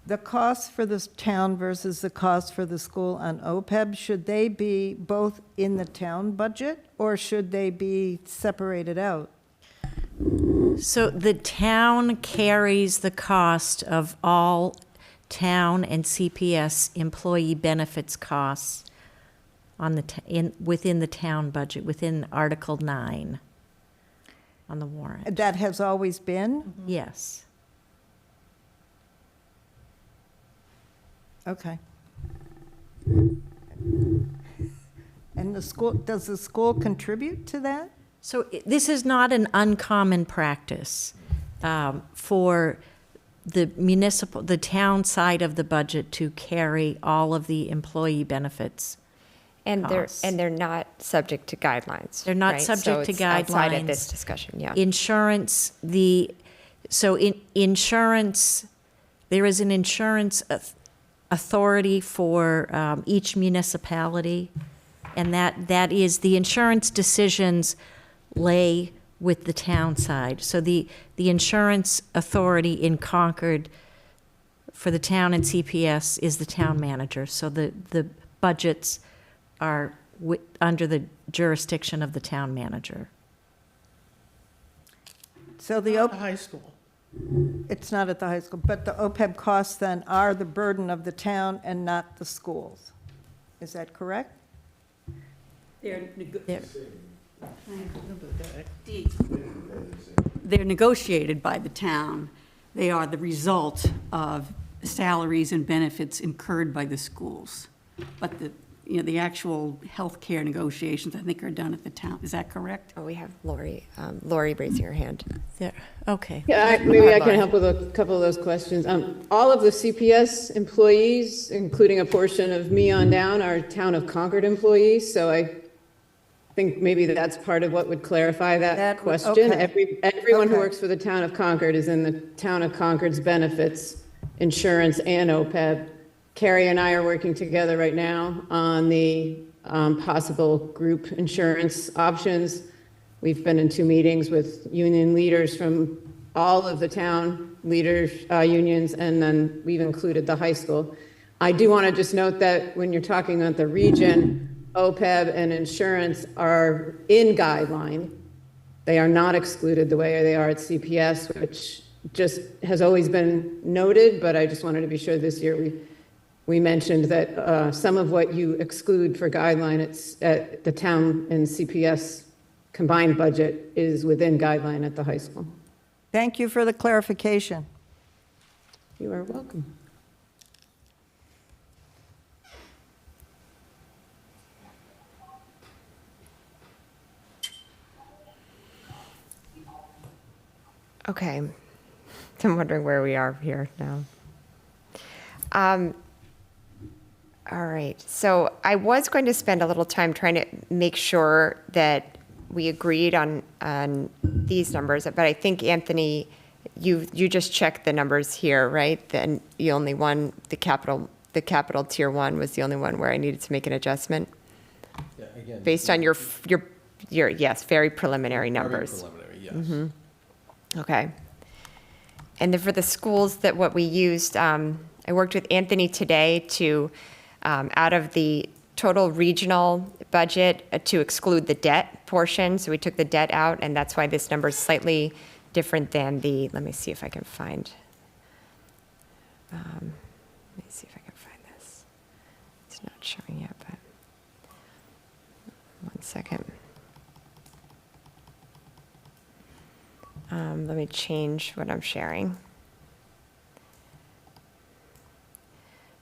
the cost for this town versus the cost for the school on OPEB, should they be both in the town budget, or should they be separated out? So the town carries the cost of all town and CPS employee benefits costs on the, within the town budget, within Article 9 on the warrant. That has always been? Yes. Okay. And the school, does the school contribute to that? So this is not an uncommon practice for the municipal, the town side of the budget to carry all of the employee benefits And costs. they're not subject to guidelines. They're not right? subject So to it's outside of guidelines. this discussion, yeah. Insurance, insurance, there is an insurance authority for each municipality, and that is, the insurance decisions lay with the town side. So the insurance authority in Concord for the town and CPS is the town manager. So the budgets are under the jurisdiction of the town manager. So the The high school. It's not at the high school, but the OPEB costs then are the burden of the town and not the schools. Is that correct? They're negotiated by the town. They are the result of salaries and benefits incurred by the schools. But the actual healthcare negotiations, I think, are done at the town. Is that correct? Oh, we have Lori raising her hand. There, okay. Yeah, maybe I can help with a couple of those questions. All of the CPS employees, including a portion of me on down, are Town of Concord employees, so I think maybe that's part of what would clarify that question. okay. Everyone who Okay. works for the Town of Concord is in the Town of Concord's benefits, insurance, and OPEB. Carrie and I are working together right now on the possible group insurance options. We've been in 2 meetings with union leaders from all of the town leaders, unions, and then we've included the high school. I do want to just note that when you're talking about the region, OPEB and insurance are in guideline. They are not excluded the way they are at CPS, which just has always been noted, but I just wanted to be sure this year we mentioned that some of what you exclude for guideline at the town and CPS combined budget is within guideline at the high school. Thank you for the clarification. You are welcome. Okay. I'm wondering where we are here now. All right, so I was going to spend a little time trying to make sure that we agreed on these numbers, but I think, Anthony, you just checked the numbers here, right? Then the only one, the capital tier 1 was the only one where I needed to make an adjustment? Yeah, again. Based on your yes, very preliminary numbers. Very preliminary, yes. Okay. And then for the schools, that what we used, I worked with Anthony today to, out of the total regional budget, to exclude the debt portion. So we took the debt out, and that's why this number is slightly different than the, let me see if I can find Let me see if I can find this. It's not showing yet, but 1 second. Let me change what I'm sharing.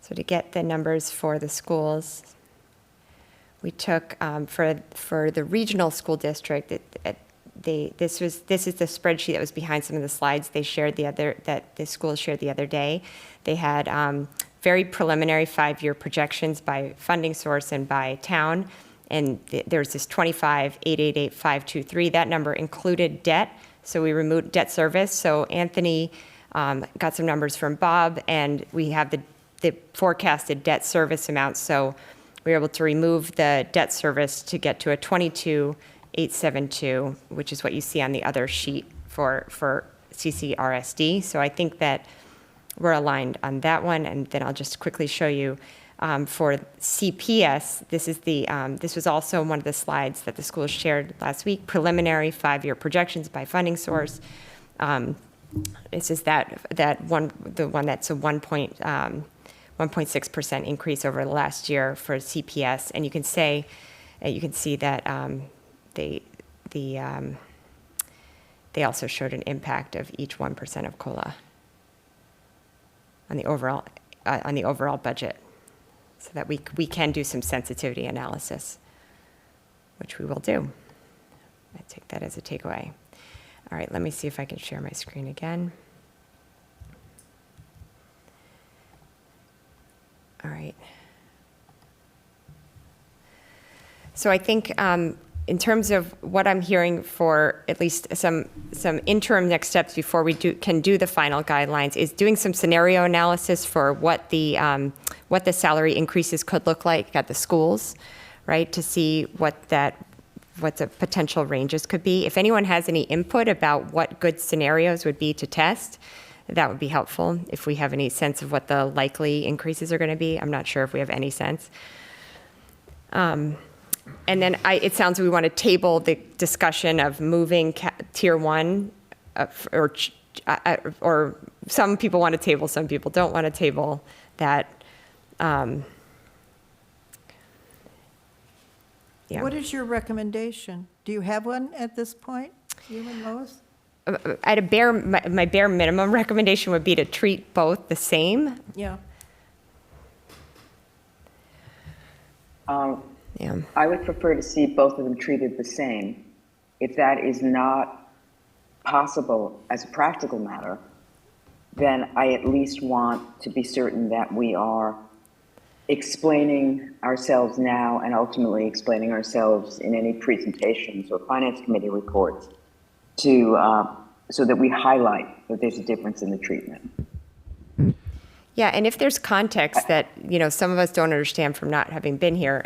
So to get the numbers for the schools, we took for the regional school district. This is the spreadsheet that was behind some of the slides they shared that the schools shared the other day. They had very preliminary 5-year projections by funding source and by town, and there's this 25,888,523. That number included debt, so we removed debt service. So Anthony got some numbers from Bob, and we have the forecasted debt service amount. So we were able to remove the debt service to get to a 22,872, which is what you see on the other sheet for CCRSD. So I think that we're aligned on that one. And then I'll just quickly show you for CPS. This was also one of the slides that the schools shared last week. Preliminary 5-year projections by funding source. This is the one that's a 1.6% increase over the last year for CPS, and you can see that they also showed an impact of each 1% of COLA on the overall budget, so that we can do some sensitivity analysis, which we will do. I take that as a takeaway. All right, let me see if I can share my screen again. All right. So I think in terms of what I'm hearing for at least some interim next steps before we can do the final guidelines is doing some scenario analysis for what the salary increases could look like at the schools, right? To see what the potential ranges could be. If anyone has any input about what good scenarios would be to test, that would be helpful. If we have any sense of what the likely increases are going to be, I'm not sure if we have any sense. And then it sounds we want to table the discussion of moving tier 1, or some people want to table, some people don't want to table that. Yeah. What is your recommendation? Do you have one at this point, you and Lois? At my bare minimum recommendation would be to treat both the same. Yeah. Yeah. I would prefer to see both of them treated the same. If that is not possible as a practical matter, then I at least want to be certain that we are explaining ourselves now and ultimately explaining ourselves in any presentations or finance committee reports so that we highlight that there's a difference in the treatment. Yeah, and if there's context that, some of us don't understand from not having been here,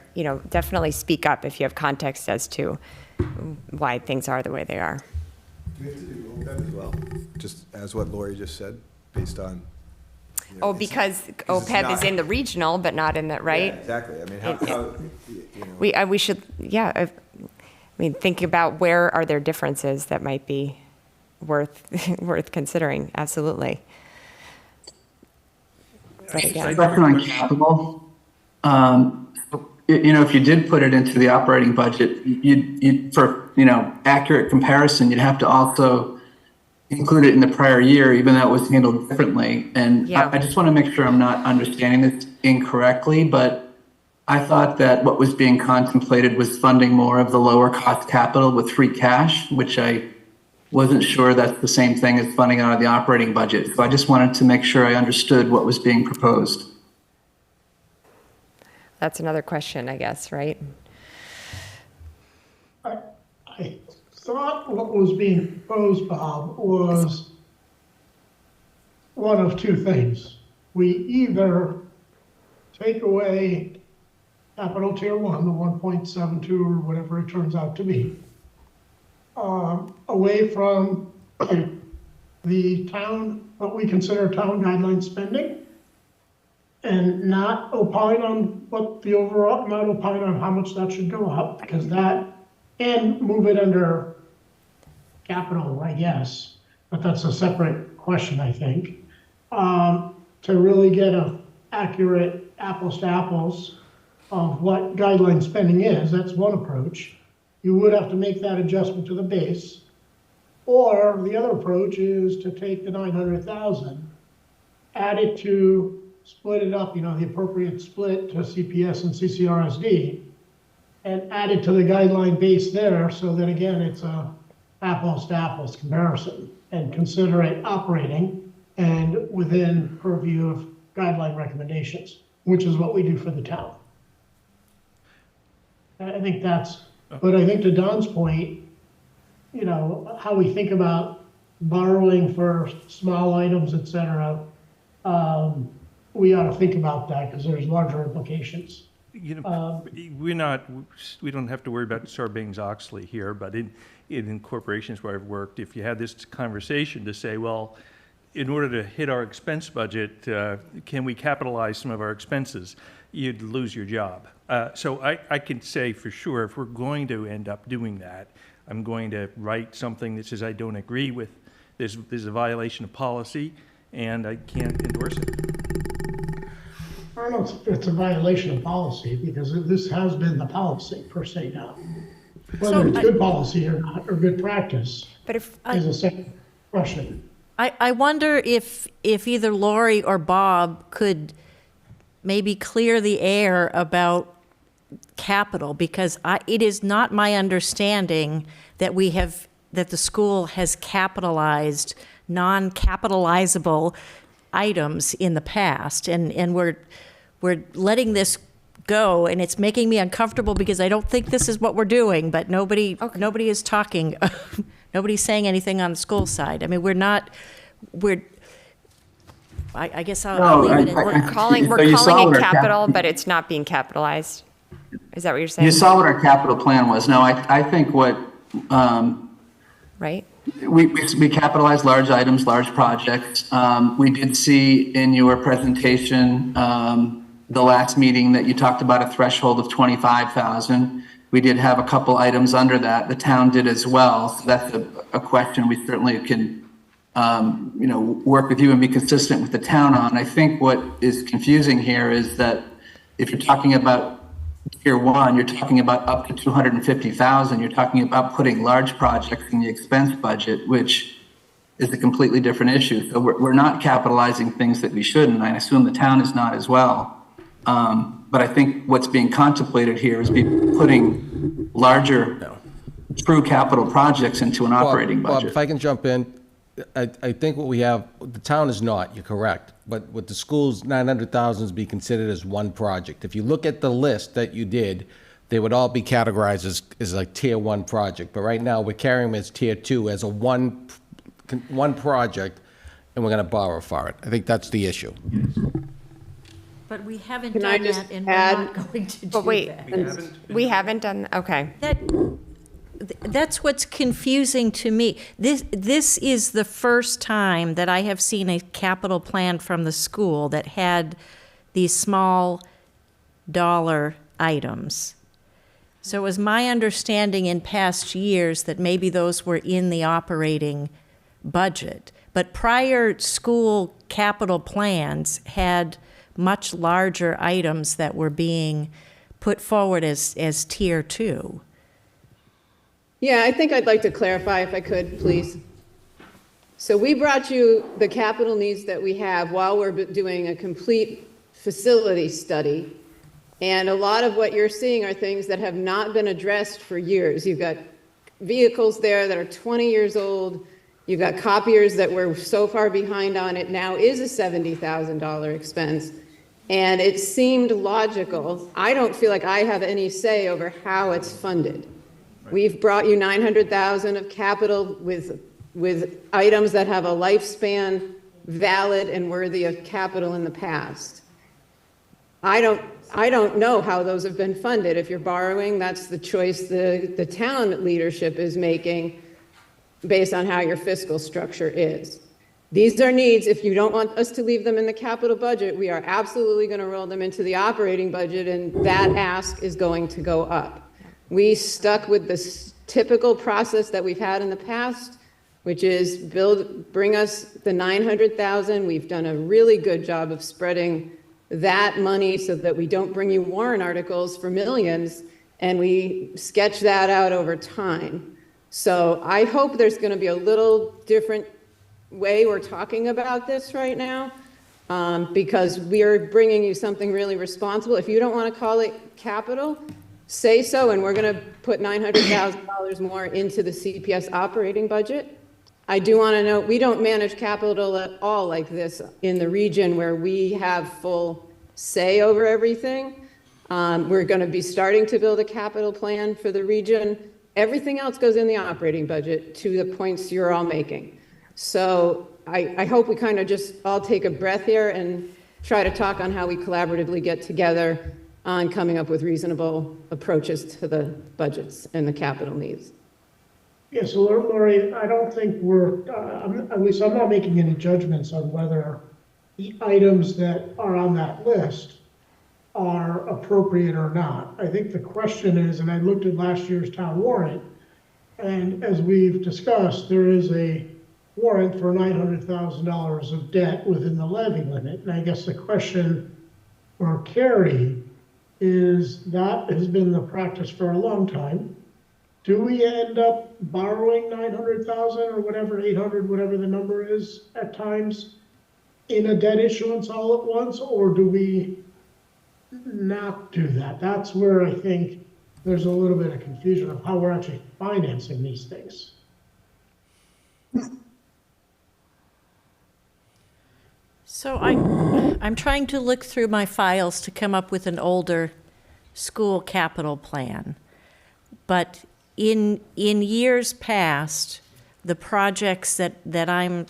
definitely speak up if you have context as to why things are the way they are. We have to do OPEB as well, just as what Lori just said, based on. Because OPEB is in the regional, but not in the, right? Yeah, exactly. I mean, how We should, think about where are there differences that might be worth considering, absolutely. But again, Question on capital. If you did put it into the operating budget, you'd for accurate comparison, you'd have to also include it in the prior year, even though it was handled differently. And yeah. I just want to make sure I'm not understanding this incorrectly, but I thought that what was being contemplated was funding more of the lower cost capital with free cash, which I wasn't sure that's the same thing as funding out of the operating budget. So I just wanted to make sure I understood what was being proposed. That's another question, I guess, right? I thought what was being proposed, Bob, was one of two things. We either take away capital tier 1, the 1.72 or whatever it turns out to be, away from the town, what we consider town guideline spending, and not opine on what the overall, not opine on how much that should go up, because that, and move it under capital, I guess, but that's a separate question, I think. to really get a accurate apples to apples of what guideline spending is. That's one approach. You would have to make that adjustment to the base. Or the other approach is to take the 900,000, add it to, split it up, the appropriate split to CPS and CCRSD, and add it to the guideline base there, so that again, it's a apples to apples comparison, and consider it operating and within purview of guideline recommendations, which is what we do for the town. I think but I think to Don's point, how we think about borrowing for small items, et cetera, we ought to think about that because there's larger implications. We don't have to worry about Sarbanes-Oxley here, but in corporations where I've worked, if you had this conversation to say, well, in order to hit our expense budget, can we capitalize some of our expenses? You'd lose your job. So I can say for sure, if we're going to end up doing that, I'm going to write something that says I don't agree with, there's a violation of policy, and I can't endorse it. I don't know if it's a violation of policy, because this has been the policy per se now. Whether it's good policy or not, or good practice, But if is a second question. I wonder if either Lori or Bob could maybe clear the air about capital, because it is not my understanding that that the school has capitalized non-capitalizable items in the past, and we're letting this go, and it's making me uncomfortable because I don't think this is what we're doing, but nobody is talking, nobody's saying anything on the school side. I mean, I guess I'll leave it. we're calling it capital, but it's not being capitalized. Is that what you're saying? You saw what our capital plan was. No, I think what, right? We capitalized large items, large projects. We did see in your presentation, the last meeting, that you talked about a threshold of 25,000. We did have a couple items under that. The town did as well. So that's a question we certainly can, work with you and be consistent with the town on. I think what is confusing here is that if you're talking about Tier 1, you're talking about up to 250,000. You're talking about putting large projects in the expense budget, which is a completely different issue. So we're not capitalizing things that we shouldn't. I assume the town is not as well. But I think what's being contemplated here is putting larger, true capital projects into an operating budget. Bob, if I can jump in, I think what we have, the town is not, you're correct, but with the schools, 900,000 is be considered as one project. If you look at the list that you did, they would all be categorized as like Tier 1 project, but right now we're carrying them as Tier 2 as a one project, and we're gonna borrow for it. I think that's the issue. But we haven't Can I done just that, and we're add- not going to do But wait, that. we haven't done, okay. That's what's confusing to me. This is the first time that I have seen a capital plan from the school that had these small dollar items. So it was my understanding in past years that maybe those were in the operating budget. But prior school capital plans had much larger items that were being put forward as Tier 2. Yeah, I think I'd like to clarify if I could, please. So we brought you the capital needs that we have while we're doing a complete facility study. And a lot of what you're seeing are things that have not been addressed for years. You've got vehicles there that are 20 years old. You've got copiers that were so far behind on it now is a $70,000 expense. And it seemed logical. I don't feel like I have any say over how it's funded. We've brought you 900,000 of capital with items that have a lifespan valid and worthy of capital in the past. I don't know how those have been funded. If you're borrowing, that's the choice the town leadership is making based on how your fiscal structure is. These are needs. If you don't want us to leave them in the capital budget, we are absolutely going to roll them into the operating budget, and that ask is going to go up. We stuck with this typical process that we've had in the past which is bring us the 900,000. We've done a really good job of spreading that money so that we don't bring you warrant articles for millions, and we sketch that out over time. So I hope there's going to be a little different way we're talking about this right now, because we're bringing you something really responsible. If you don't want to call it capital, say so, and we're going to put $900,000 more into the CPS operating budget. I do want to note, we don't manage capital at all like this in the region where we have full say over everything. We're going to be starting to build a capital plan for the region. Everything else goes in the operating budget to the points you're all making. So I hope we kind of just all take a breath here and try to talk on how we collaboratively get together on coming up with reasonable approaches to the budgets and the capital needs. Yeah, so Lori, I don't think we're, at least I'm not making any judgments on whether the items that are on that list are appropriate or not. I think the question is, and I looked at last year's town warrant, and as we've discussed, there is a warrant for $900,000 of debt within the levy limit. And I guess the question for Carrie is, that has been the practice for a long time. Do we end up borrowing 900,000 or whatever, 800, whatever the number is at times in a debt issuance all at once, or do we not do that? That's where I think there's a little bit of confusion of how we're actually financing these things. So I'm trying to look through my files to come up with an older school capital plan. But in years past, the projects that I'm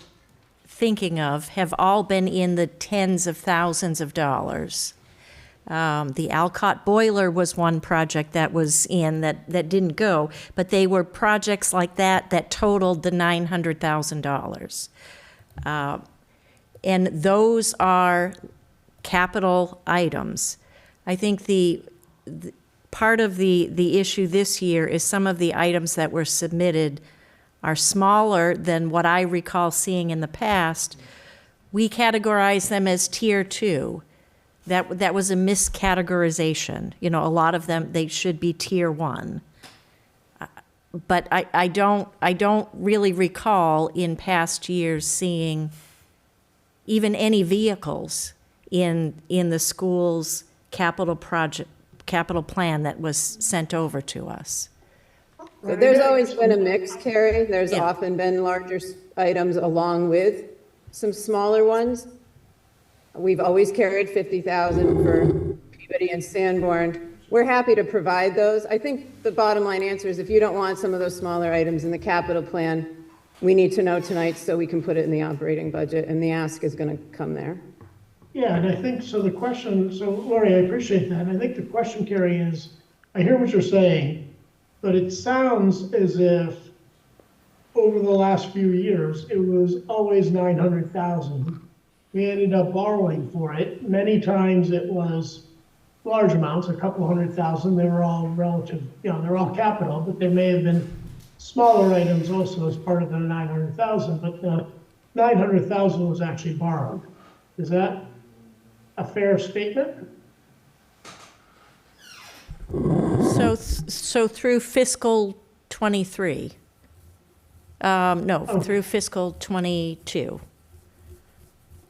thinking of have all been in the tens of thousands of dollars. The Alcott boiler was one project that was in that didn't go, but they were projects like that totaled the $900,000. And those are capital items. I think the part of the issue this year is some of the items that were submitted are smaller than what I recall seeing in the past. We categorize them as tier 2. That was a miscategorization. You know, a lot of them, they should be tier 1. But I don't really recall in past years seeing even any vehicles in the school's capital plan that was sent over to us. So there's always been a mix, Carrie. There's Yeah. often been larger items along with some smaller ones. We've always carried 50,000 for Peabody and Sanborn. We're happy to provide those. I think the bottom line answer is, if you don't want some of those smaller items in the capital plan, we need to know tonight so we can put it in the operating budget, and the ask is going to come there. Yeah, and I think, so the question, so Lori, I appreciate that. And I think the question, Carrie, is, I hear what you're saying, but it sounds as if over the last few years, it was always 900,000. We ended up borrowing for it. Many times it was large amounts, a couple $100,000. They were all relative, they're all capital, but there may have been smaller items also as part of the 900,000, but the 900,000 was actually borrowed. Is that a fair statement? So through fiscal 23, through fiscal 22.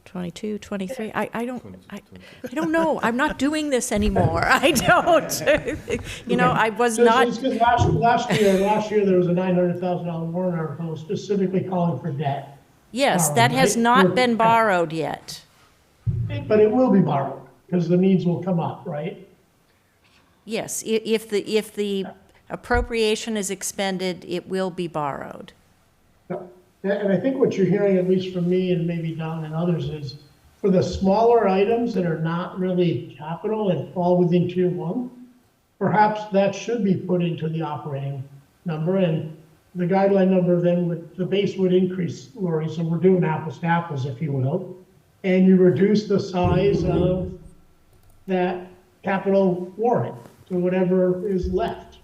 22, 23, I don't know. I'm not doing this anymore. I don't. I was not. Last year there was a $900,000 warrant article specifically calling for debt. Yes, that has not been borrowed yet. But it will be borrowed because the needs will come up, right? Yes, if the appropriation is expended, it will be borrowed. And I think what you're hearing, at least from me and maybe Don and others, is for the smaller items that are not really capital and fall within tier 1, perhaps that should be put into the operating number, and the guideline number then the base would increase, Lori, so we're doing apples to apples, if you will, and you reduce the size of that capital warrant to whatever is left.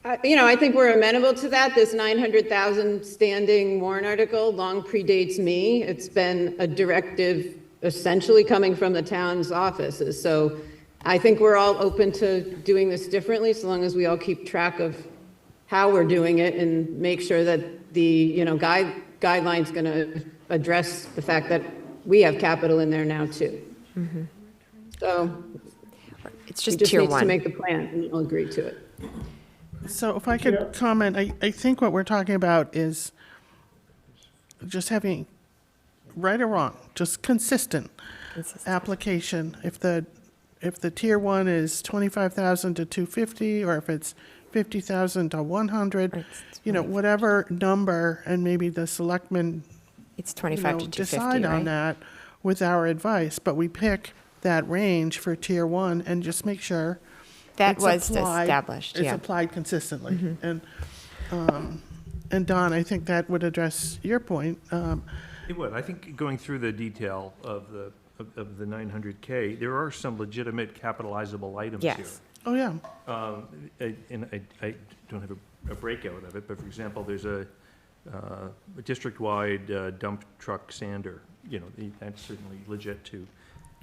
I think we're amenable to that. This 900,000 standing warrant article long predates me. It's been a directive essentially coming from the town's offices. So I think we're all open to doing this differently, so long as we all keep track of how we're doing it and make sure that the, guideline's going to address the fact that we have capital in there now too. So It's we just just tier need to one. make the plan and we'll agree to it. So if I could comment, I think what we're talking about is just having, right or wrong, just consistent application. If the tier one is 25,000 to 250, or if it's 50,000 to 100, whatever number, and maybe the selectmen It's 25 to 250, decide on right? that with our advice, but we pick that range for tier one and just make sure That it's was applied- established, It's yeah. applied consistently. And Don, I think that would address your point. It would. I think going through the detail of the 900K, there are some legitimate capitalizable items here. Yes. Oh, yeah. And I don't have a breakout of it, but for example, there's a district-wide dump truck sander. That's certainly legit too.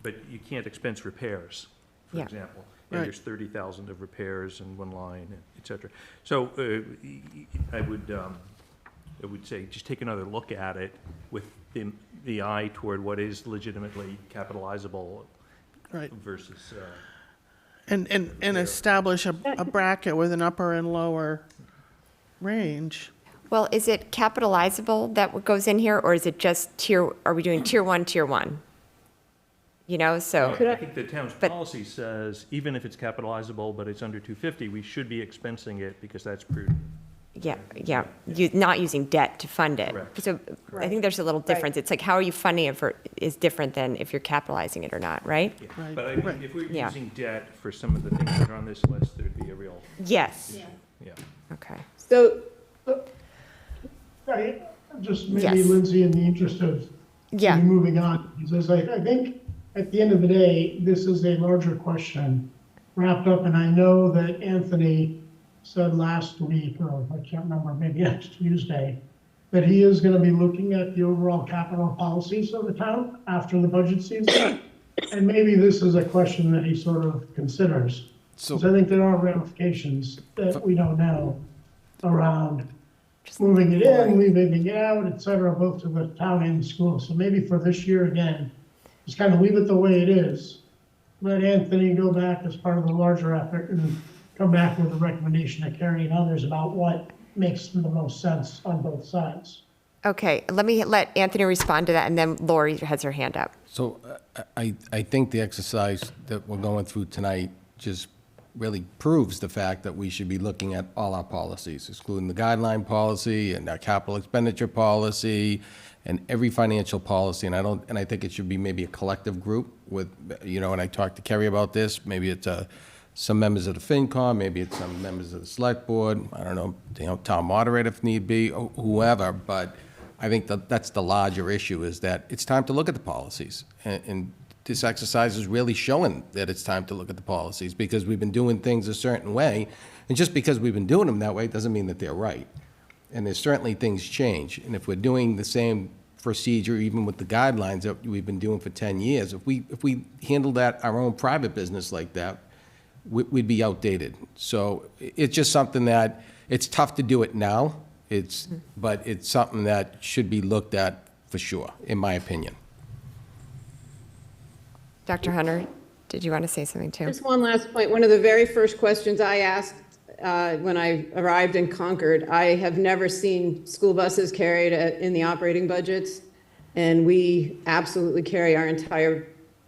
But you can't expense repairs, for Yeah. example. Right. And there's 30,000 of repairs in one line, et cetera. So I would say just take another look at it with the eye toward what is legitimately capitalizable Right. versus. And establish a bracket with an upper and lower range. Well, is it capitalizable that goes in here, or is it just are we doing tier one? So. I think the town's but- policy says, even if it's capitalizable, but it's under 250, we should be expensing it because that's prudent. Yeah, not using debt to fund it. Correct. So I think there's a little difference. It's like, how are you funding it is different than if you're capitalizing it or not, right? Yeah. Right, But I right. think if we're Yeah. using debt for some of the things that are on this list, there'd be a real, Yes. yeah. Okay. So, I just maybe Yes. Lindsay, in the interest of Yeah. moving on, because I think at the end of the day, this is a larger question wrapped up, and I know that Anthony said last week, or I can't remember, maybe next Tuesday, that he is going to be looking at the overall capital policies of the town after the budget season. And maybe this is a question that he sort of considers. Because I think there are ramifications that we don't know around moving it in, leaving it out, et cetera, both to the town and the school. So maybe for this year, again, just kind of leave it the way it is. Let Anthony go back as part of the larger effort and come back with a recommendation to Carrie and others about what makes the most sense on both sides. Okay, let me let Anthony respond to that, and then Lori has her hand up. So I think the exercise that we're going through tonight just really proves the fact that we should be looking at all our policies, excluding the guideline policy and our capital expenditure policy and every financial policy. And I think it should be maybe a collective group with, and I talked to Kerry about this, maybe it's some members of the FinCom, maybe it's some members of the Select Board, I don't know, town moderator if need be, whoever, but I think that's the larger issue, is that it's time to look at the policies. And this exercise is really showing that it's time to look at the policies, because we've been doing things a certain way. And just because we've been doing them that way doesn't mean that they're right. And there's certainly things change. And if we're doing the same procedure, even with the guidelines that we've been doing for 10 years, if we handled that, our own private business like that, we'd be outdated. So it's just something that, it's tough to do it now, but it's something that should be looked at for sure, in my opinion. Dr. Hunter, did you want to say something too? just one last point. One of the very first questions I asked when I arrived in Concord, I have never seen school buses carried in the operating budgets. And we absolutely carry our entire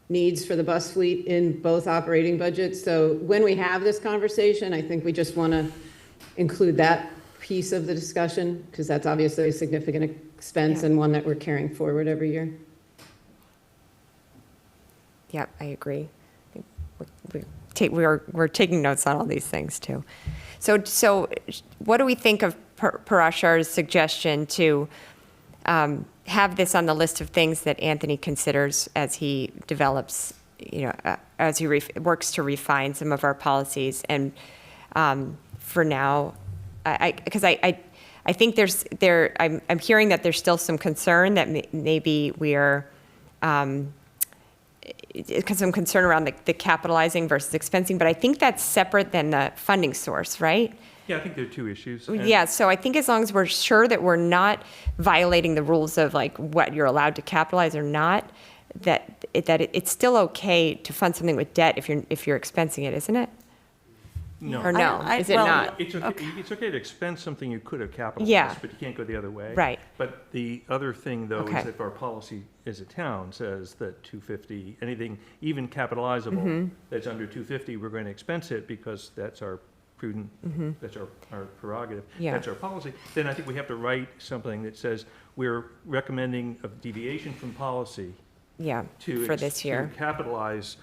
needs for the bus fleet in both operating budgets. So when we have this conversation, I think we just want to include that piece of the discussion, because that's obviously a significant expense and one that we're carrying forward every year. Yep, I agree. We're taking notes on all these things too. So what do we think of Parashar's suggestion to have this on the list of things that Anthony considers as he develops, as he works to refine some of our policies? And for now, because I think I'm hearing that there's still some concern that maybe we are, some concern around the capitalizing versus expensing, but I think that's separate than the funding source, right? Yeah, I think there are two issues. and- Yeah, so I think as long as we're sure that we're not violating the rules of like what you're allowed to capitalize or not, that it's still okay to fund something with debt if you're expensing it, isn't it? No. Or no, is it well, not? It's okay to expense something you could have capitalized, Yeah. but you can't go the other way. Right. But the other thing, though, Okay. is if our policy as a town says that 250, anything even capitalizable Mm-hmm. that's under 250, we're going to expense it because that's our prudent, that's our prerogative, Mm-hmm. Yeah. that's our policy, then I think we have to write something that says we're recommending a deviation from policy Yeah, to for this year. to capitalize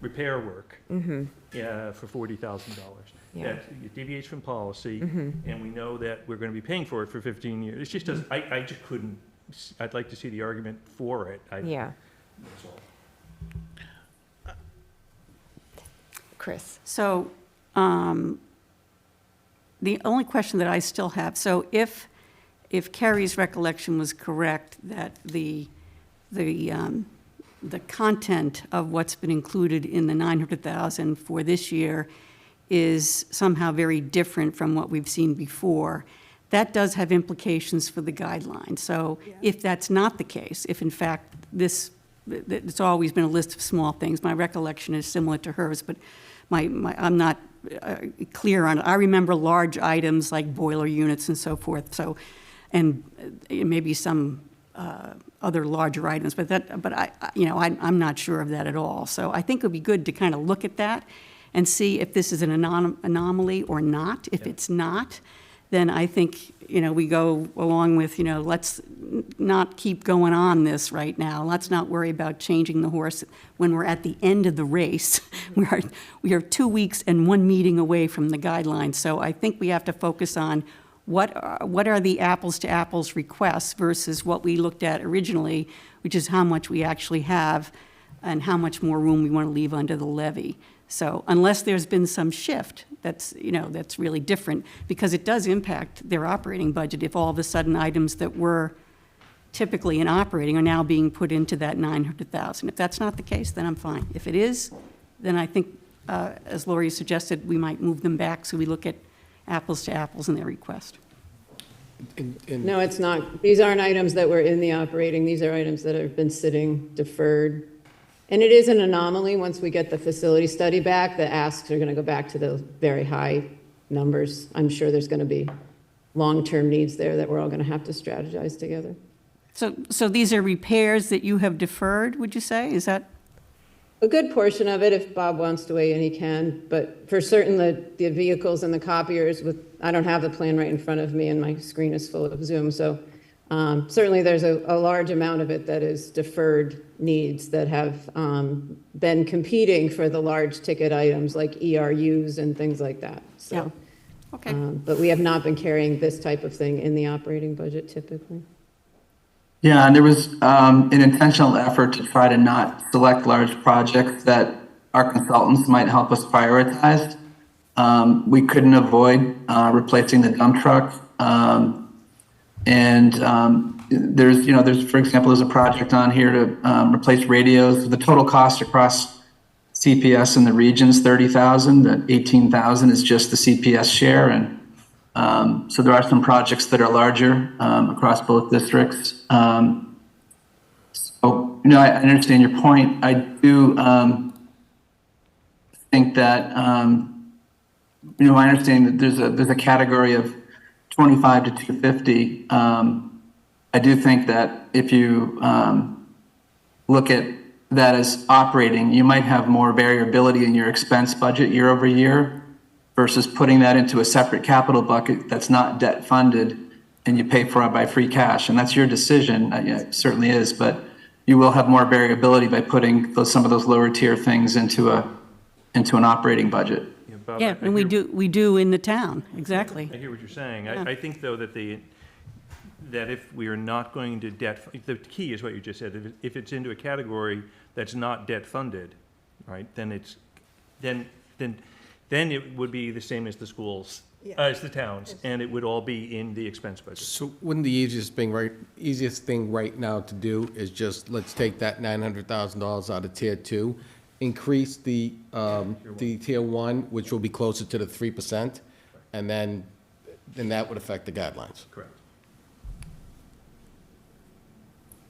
repair work for $40,000. Yeah. That it deviates from policy, and we know that we're going to be paying for it for 15 years. It just doesn't, I just couldn't, I'd like to see the argument for it. Yeah. That's all. Chris? So, the only question that I still have, so if Carrie's recollection was correct, that the content of what's been included in the 900,000 for this year is somehow very different from what we've seen before, that does have implications for the guidelines. So if that's not the case, if in fact it's always been a list of small things, my recollection is similar to hers, but I'm not clear on it. I remember large items like boiler units and so forth, so, and maybe some other larger items, but I'm not sure of that at all. So I think it would be good to kind of look at that and see if this is an anomaly or not. If it's not, then I think, we go along with, let's not keep going on this right now. Let's not worry about changing the horse when we're at the end of the race. We are 2 weeks and 1 meeting away from the guidelines. So I think we have to focus on what are the apples to apples requests versus what we looked at originally, which is how much we actually have and how much more room we want to leave under the levy. So unless there's been some shift, that's really different, because it does impact their operating budget if all of a sudden items that were typically in operating are now being put into that 900,000. If that's not the case, then I'm fine. If it is, then I think, as Lori suggested, we might move them back so we look at apples to apples in their request. No, it's not. These aren't items that were in the operating. These are items that have been sitting deferred. And it is an anomaly. Once we get the facility study back, the asks are going to go back to the very high numbers. I'm sure there's going to be long-term needs there that we're all going to have to strategize together. So these are repairs that you have deferred, would you say? Is that? A good portion of it, if Bob wants to weigh in, he can. But for certain, the vehicles and the copiers, I don't have the plan right in front of me and my screen is full of Zoom. So certainly there's a large amount of it that is deferred needs that have been competing for the large ticket items like ERUs and things like that. So, Yeah. Okay. But we have not been carrying this type of thing in the operating budget typically. Yeah, and there was an intentional effort to try to not select large projects that our consultants might help us prioritize. We couldn't avoid replacing the dump truck. There's, for example, there's a project on here to replace radios. The total cost across CPS in the region is $30,000. That $18,000 is just the CPS share, and so there are some projects that are larger across both districts. I understand your point. I do think that I understand that there's a category of 25 to 250. I do think that if you look at that as operating, you might have more variability in your expense budget year over year versus putting that into a separate capital bucket that's not debt funded and you pay for it by free cash. And that's your decision. It certainly is, but you will have more variability by putting some of those lower tier things into an operating budget. Yeah, Bob, Yeah, and we do in the town, exactly. I hear what you're saying. Yeah. I think, though, that if we are not going to the key is what you just said. If it's into a category that's not debt funded, right, then then it would be the same as the schools, as the towns, and it would all be in the expense budget. So wouldn't the easiest thing right now to do is just, let's take that $900,000 out of tier 2, increase the tier 1, which will be closer to the 3%, and then that would affect the guidelines. Correct.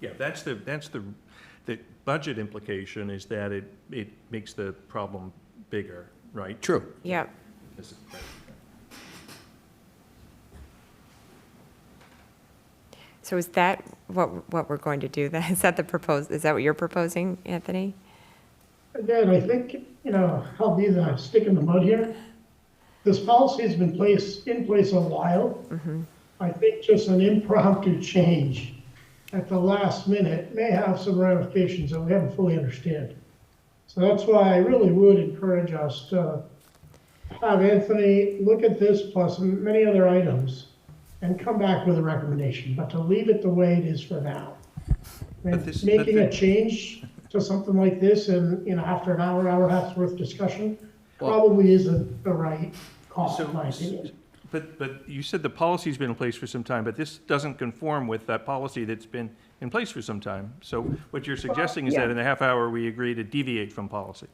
Yeah, that's the budget implication is that it makes the problem bigger, right? True. Yeah. This is- right. So is that what we're going to do then? Is that is that what you're proposing, Anthony? Again, I think, I'll be the stick in the mud here. This policy's been in place a while. I think just an impromptu change at the last minute may have some ramifications that we haven't fully understand. So that's why I really would encourage us to have Anthony look at this plus many other items and come back with a recommendation, but to leave it the way it is for now. Making a change to something like this in after an hour and a half's worth of discussion probably isn't the right call, in my opinion. But you said the policy's been in place for some time, but this doesn't conform with that policy that's been in place for some time. So what you're suggesting is that in a half hour, we agree to deviate from policy.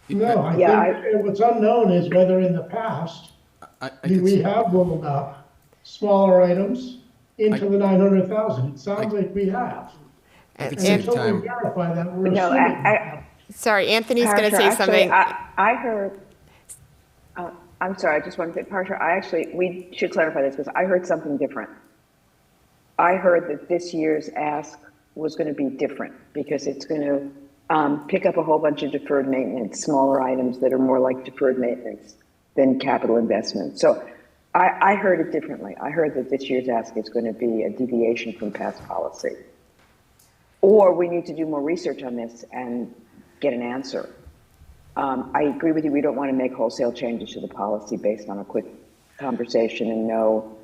No, I think what's unknown is whether in the past, we have rolled up smaller items into the 900,000. It sounds like we have. And until we verify that, we're assuming. Sorry, Anthony's going to say something. I heard, I'm sorry, I just wanted to say, Parsha, we should clarify this because I heard something different. I heard that this year's ask was going to be different because it's going to pick up a whole bunch of deferred maintenance, smaller items that are more like deferred maintenance than capital investment. So I heard it differently. I heard that this year's ask is going to be a deviation from past policy. Or we need to do more research on this and get an answer. I agree with you. We don't want to make wholesale changes to the policy based on a quick conversation and no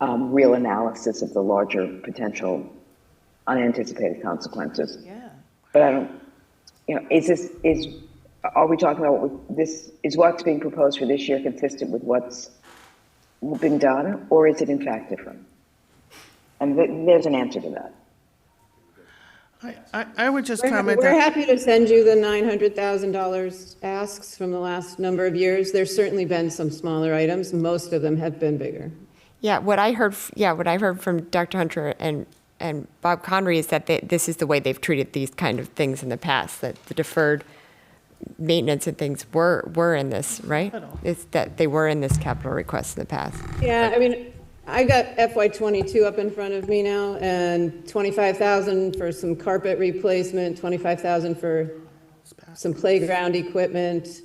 real analysis of the larger potential unanticipated consequences. Yeah. But I don't, are we talking about is what's being proposed for this year consistent with what's been done, or is it in fact different? And there's an answer to that. I would just comment We're that, happy to send you the $900,000 asks from the last number of years. There's certainly been some smaller items. Most of them have been bigger. Yeah, what I heard from Dr. Hunter and Bob Conry is that this is the way they've treated these kind of things in the past, that the deferred maintenance and things were in this, right? It's that they were in this capital request in the past. Yeah, I mean, I got FY22 up in front of me now, and 25,000 for some carpet replacement, 25,000 for some playground equipment,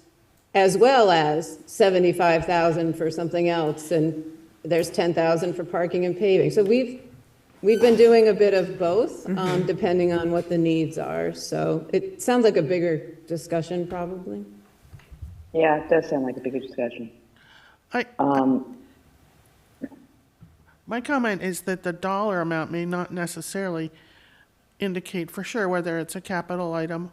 as well as 75,000 for something else, and there's 10,000 for parking and paving. So we've been doing a bit of both, depending on what the needs are. So it sounds like a bigger discussion, probably. Yeah, it does sound like a bigger discussion. my comment is that the dollar amount may not necessarily indicate for sure whether it's a capital item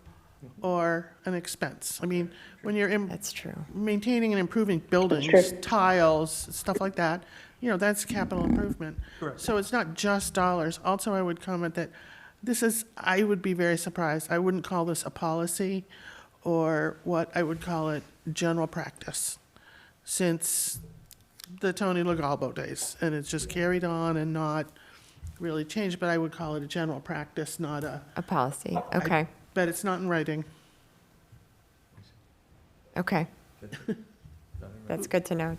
or an expense. I mean, when you're That's true. maintaining and improving buildings, tiles, stuff like that, that's capital improvement. Correct. So it's not just dollars. Also, I would comment that I would be very surprised. I wouldn't call this a policy or what I would call it general practice since the Tony Legalbo days. And it's just carried on and not really changed, but I would call it a general practice, not a policy. Okay. But it's not in writing. Okay. That's good to know.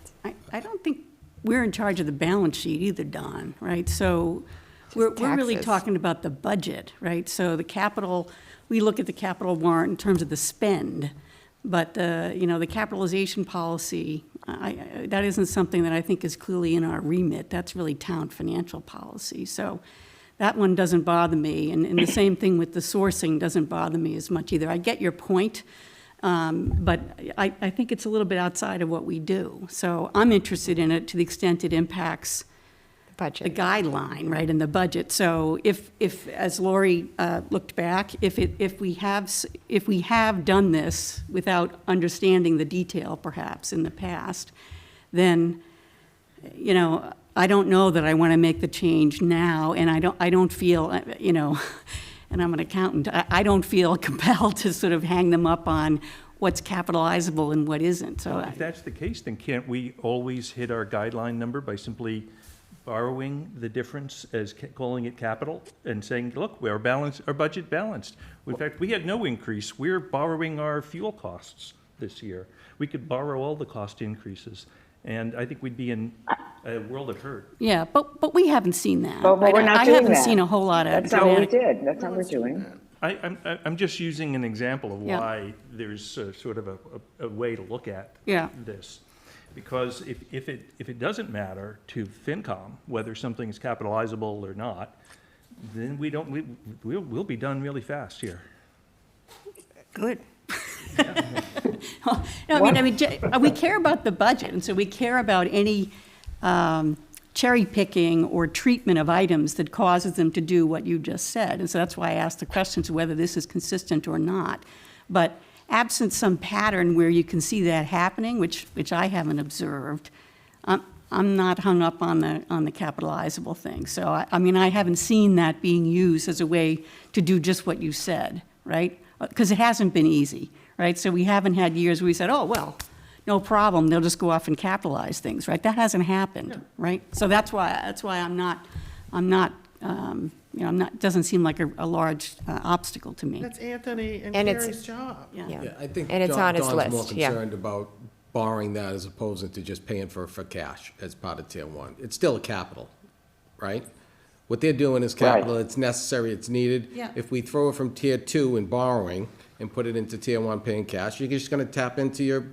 I don't think we're in charge of the balance sheet either, Don, right? So we're really taxes. talking about the budget, right? So the capital, we look at the capital warrant in terms of the spend, but the capitalization policy, that isn't something that I think is clearly in our remit. That's really town financial policy. So that one doesn't bother me. And the same thing with the sourcing doesn't bother me as much either. I get your point, but I think it's a little bit outside of what we do. So I'm interested in it to the extent it impacts budget. guideline, right, in the budget. So if as Lori looked back, if we have done this without understanding the detail perhaps in the past, then, you know, I don't know that I want to make the change now, and I don't feel, you know, and I'm an accountant, I don't feel compelled to sort of hang them up on what's capitalizable and what isn't, so. If that's the case, then can't we always hit our guideline number by simply borrowing the difference as calling it capital and saying, look, we're balanced, our budget balanced. In fact, we had no increase. We're borrowing our fuel costs this year. We could borrow all the cost increases, and I think we'd be in a world of hurt. Yeah, but we haven't seen that. But we're not I doing haven't that. seen a whole lot of That's not what we dramatic. did. That's not what we're doing. I'm just using an example of Yeah. why there's sort of a way to look at Yeah. this. Because if it doesn't matter to FinCom whether something is capitalizable or not, then we'll be done really fast here. Good. No, I mean, we care about the budget, and so we care about any cherry picking or treatment of items that causes them to do what you just said. And so that's why I asked the questions of whether this is consistent or not. But absent some pattern where you can see that happening, which I haven't observed, I'm not hung up on the capitalizable thing. So, I mean, I haven't seen that being used as a way to do just what you said, right? Because it hasn't been easy, right? So we haven't had years where we said, oh, well, no problem, they'll just go off and capitalize things, right? That hasn't happened, right? So that's why I'm not, you know, doesn't seem like a large obstacle to me. That's Anthony and And it's- Carrie's job. Yeah. I think And it's on his John's more list, yeah. concerned about borrowing that as opposed to just paying for cash as part of tier one. It's still a capital, right? What they're doing is capital, it's necessary, it's needed. Yeah. If we throw it from tier two in borrowing and put it into tier one paying cash, you're just gonna tap into your,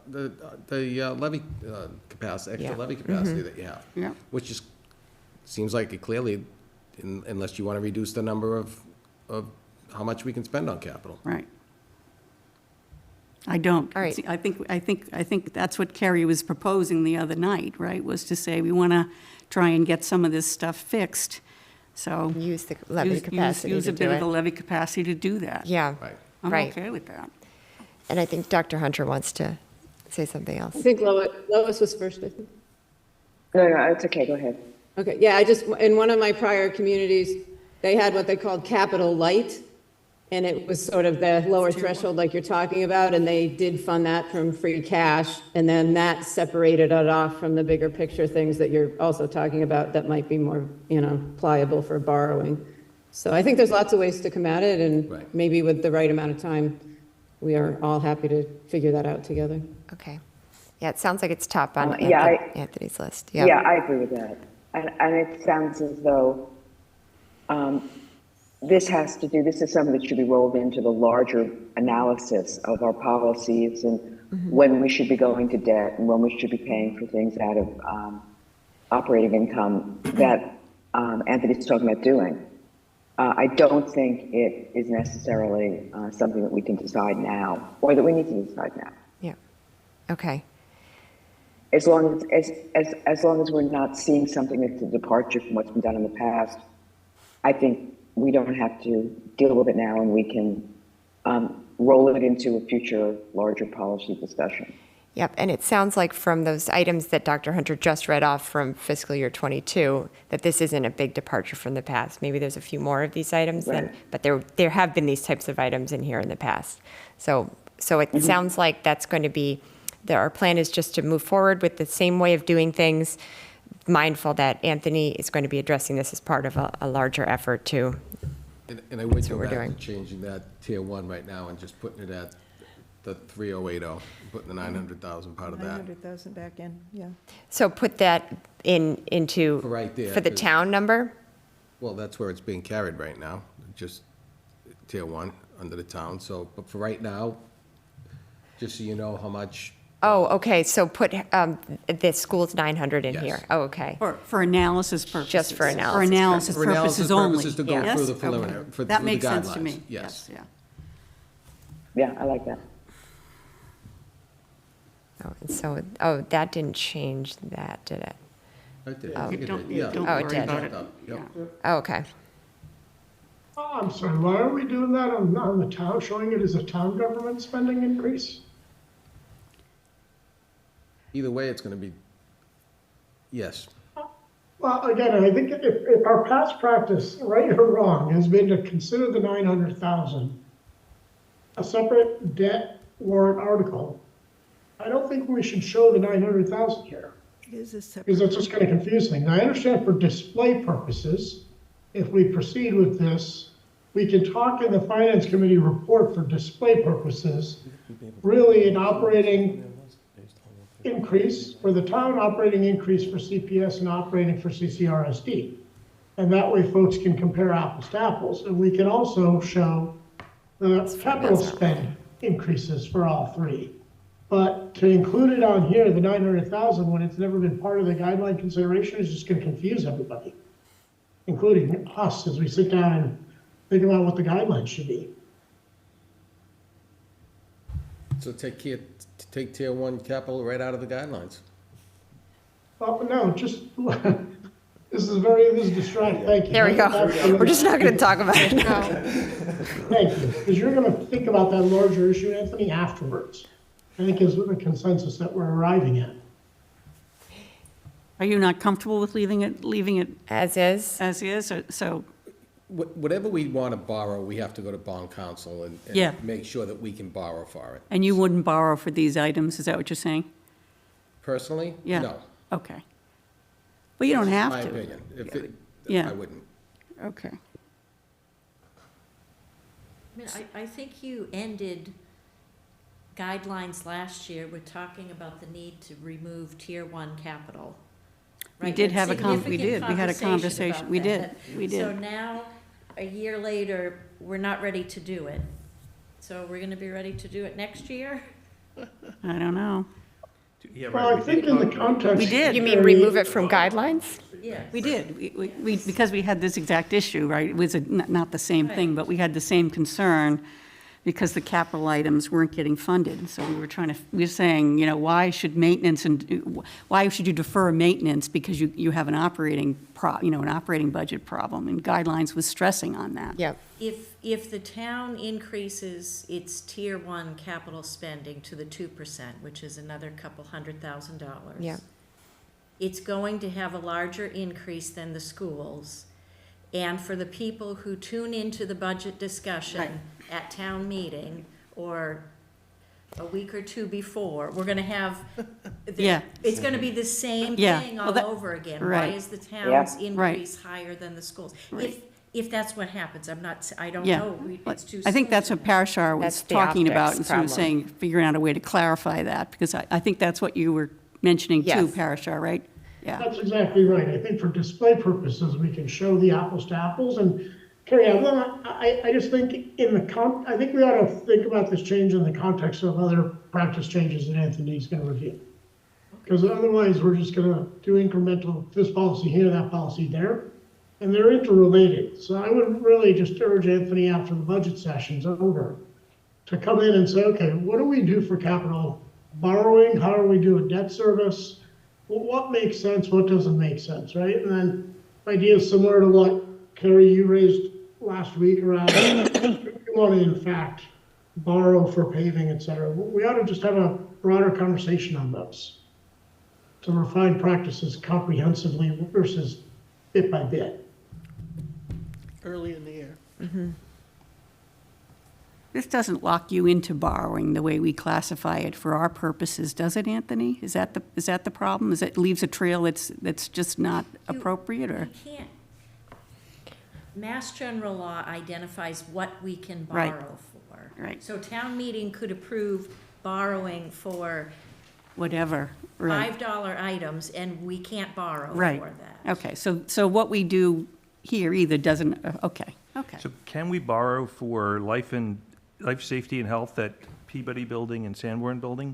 the levy capacity, extra Yeah. levy capacity that you have. Yeah. Which is, seems like it clearly, unless you wanna reduce the number of how much we can spend on capital. Right. I don't. All right. See, I think that's what Kerry was proposing the other night, right? Was to say we want to try and get some of this stuff fixed. So Use the levy use capacity a to bit do of the it. levy capacity to do that. Yeah, Right. I'm right. okay with that. And I think Dr. Hunter wants to say something else. I think Lois was first, I think. No, it's okay, go ahead. Okay, yeah, in one of my prior communities, they had what they called capital light, and it was sort of the lower threshold like you're talking about, and they did fund that from free cash, and then that separated it off from the bigger picture things that you're also talking about that might be more, you know, pliable for borrowing. So I think there's lots of ways to come at it, and Right. maybe with the right amount of time, we are all happy to figure that out together. Okay. Yeah, it sounds like it's top on Yeah, Anthony's list. Yeah, I agree with that. And it sounds as though this is something that should be rolled into the larger analysis of our policies and when we should be going to debt and when we should be paying for things out of operating income that Anthony's talking about doing. I don't think it is necessarily something that we can decide now or that we need to decide now. Yeah. Okay. As long as we're not seeing something that's a departure from what's been done in the past, I think we don't have to deal with it now, and we can roll it into a future larger policy discussion. Yep, and it sounds like from those items that Dr. Hunter just read off from fiscal year 22, that this isn't a big departure from the past. Maybe there's a few more of these items, Right. but there have been these types of items in here in the past. So it sounds like that's going to be, that our plan is just to move forward with the same way of doing things, mindful that Anthony is going to be addressing this as part of a larger effort too. And I would That's go what we're back doing. to changing that tier one right now and just putting it at the 3080, putting the 900,000 part of that. 900,000 back in, yeah. So put that into, For right there, for the 'cause- town number? Well, that's where it's being carried right now, just tier one under the town. So, but for right now, just so you know how much, Oh, okay, so put the school's 900 in Yes. here. Oh, okay. For analysis purposes. Just for analysis For analysis for analysis purposes only. purposes to go Yes? through the Okay. preliminary, for That through the makes sense to guidelines. me. Yes. Yeah. Yeah, I like that. Oh, and so, oh, that didn't change that, did it? I did. Oh. I think it Don't, did, yeah. don't Oh, it worry did. about it. Yep. Yeah. Oh, okay. Oh, I'm sorry, why are we doing that on the town, showing it as a town government spending increase? Either way, it's gonna be, yes. Well, again, I think if our past practice, right or wrong, has been to consider the 900,000 a separate debt warrant article, I don't think we should show the 900,000 here, It is a separate. because it's just gonna confuse things. I understand for display purposes, if we proceed with this, we can talk in the finance committee report for display purposes, really an operating increase for the town, operating increase for CPS, and operating for CCRSD. And that way folks can compare apples to apples. And we can also show the capital spend increases for all three. But to include it on here, the 900,000, when it's never been part of the guideline consideration, is just gonna confuse everybody, including us, as we sit down and think about what the guidelines should be. So take tier one capital right out of the guidelines. Well, no, just, this is distracting, thank you. There we go. We're just not going to talk about it now. Thank you, because you're gonna think about that larger issue, Anthony, afterwards. I think is the consensus that we're arriving at. Are you not comfortable with leaving it As is? as is? So, Whatever we want to borrow, we have to go to bond council and Yeah. make sure that we can borrow for it. and you wouldn't borrow for these items, is that what you're saying? Personally, Yeah. no. Okay. Well, you don't have My to. opinion. Yeah. I wouldn't. Okay. I mean, I think you ended guidelines last year with talking about the need to remove tier one capital. We right? did And have we had a significant conversation, about we that. did, we So did. now, a year later, we're not ready to do it. So we're gonna be ready to do it next year? I don't know. Yeah, Well, I right. think in the context. We did. You mean remove it from guidelines? Yes. We did, because we had this exact issue, right? It was not the same thing, but we had the same concern because the capital items weren't getting funded. So we were saying, why should why should you defer maintenance because you have an operating an operating budget problem? And guidelines was stressing on that. Yep. If the town increases its tier one capital spending to the 2%, which is another couple $100,000. Yeah. It's going to have a larger increase than the schools. And for the people who tune into the budget discussion at town meeting or a week or two before, we're gonna have, Yeah. it's gonna be the same Yeah. thing Well, all that- over again. right. Why is the town's Right. increase higher than the schools? Right. If that's what happens, I don't Yeah. know, it's too soon. I think that's what Parashar was That's the talking about, optics and sort of problem. saying, figuring out a way to clarify that, because I think that's what you were mentioning too, Yes. Parashar, right? Yeah. That's exactly right. I think for display purposes, we can show the apples to apples. And Carrie, I just think I think we ought to think about this change in the context of other practice changes that Anthony's going to review. Because otherwise, we're just going to do incremental, this policy here, that policy there, and they're interrelated. So I would really just urge Anthony after the budget session's over to come in and say, okay, what do we do for capital borrowing? How do we do a debt service? Well, what makes sense, what doesn't make sense, right? And then ideas similar to what, Carrie, you raised last week around, if you want to in fact borrow for paving, et cetera. We ought to just have a broader conversation on those to refine practices comprehensively versus bit by bit. Early in the year. This doesn't lock you into borrowing the way we classify it for our purposes, does it, Anthony? Is that the problem? Is it leaves a trail that's just not appropriate, or? You can't. Mass general law identifies what we can Right. borrow for. Right. So town meeting could approve borrowing for Whatever, right? $5 items, and we can't borrow Right. for that. Okay, so what we do here either doesn't, okay. So can we borrow for life safety and health at Peabody Building and Sanborn Building?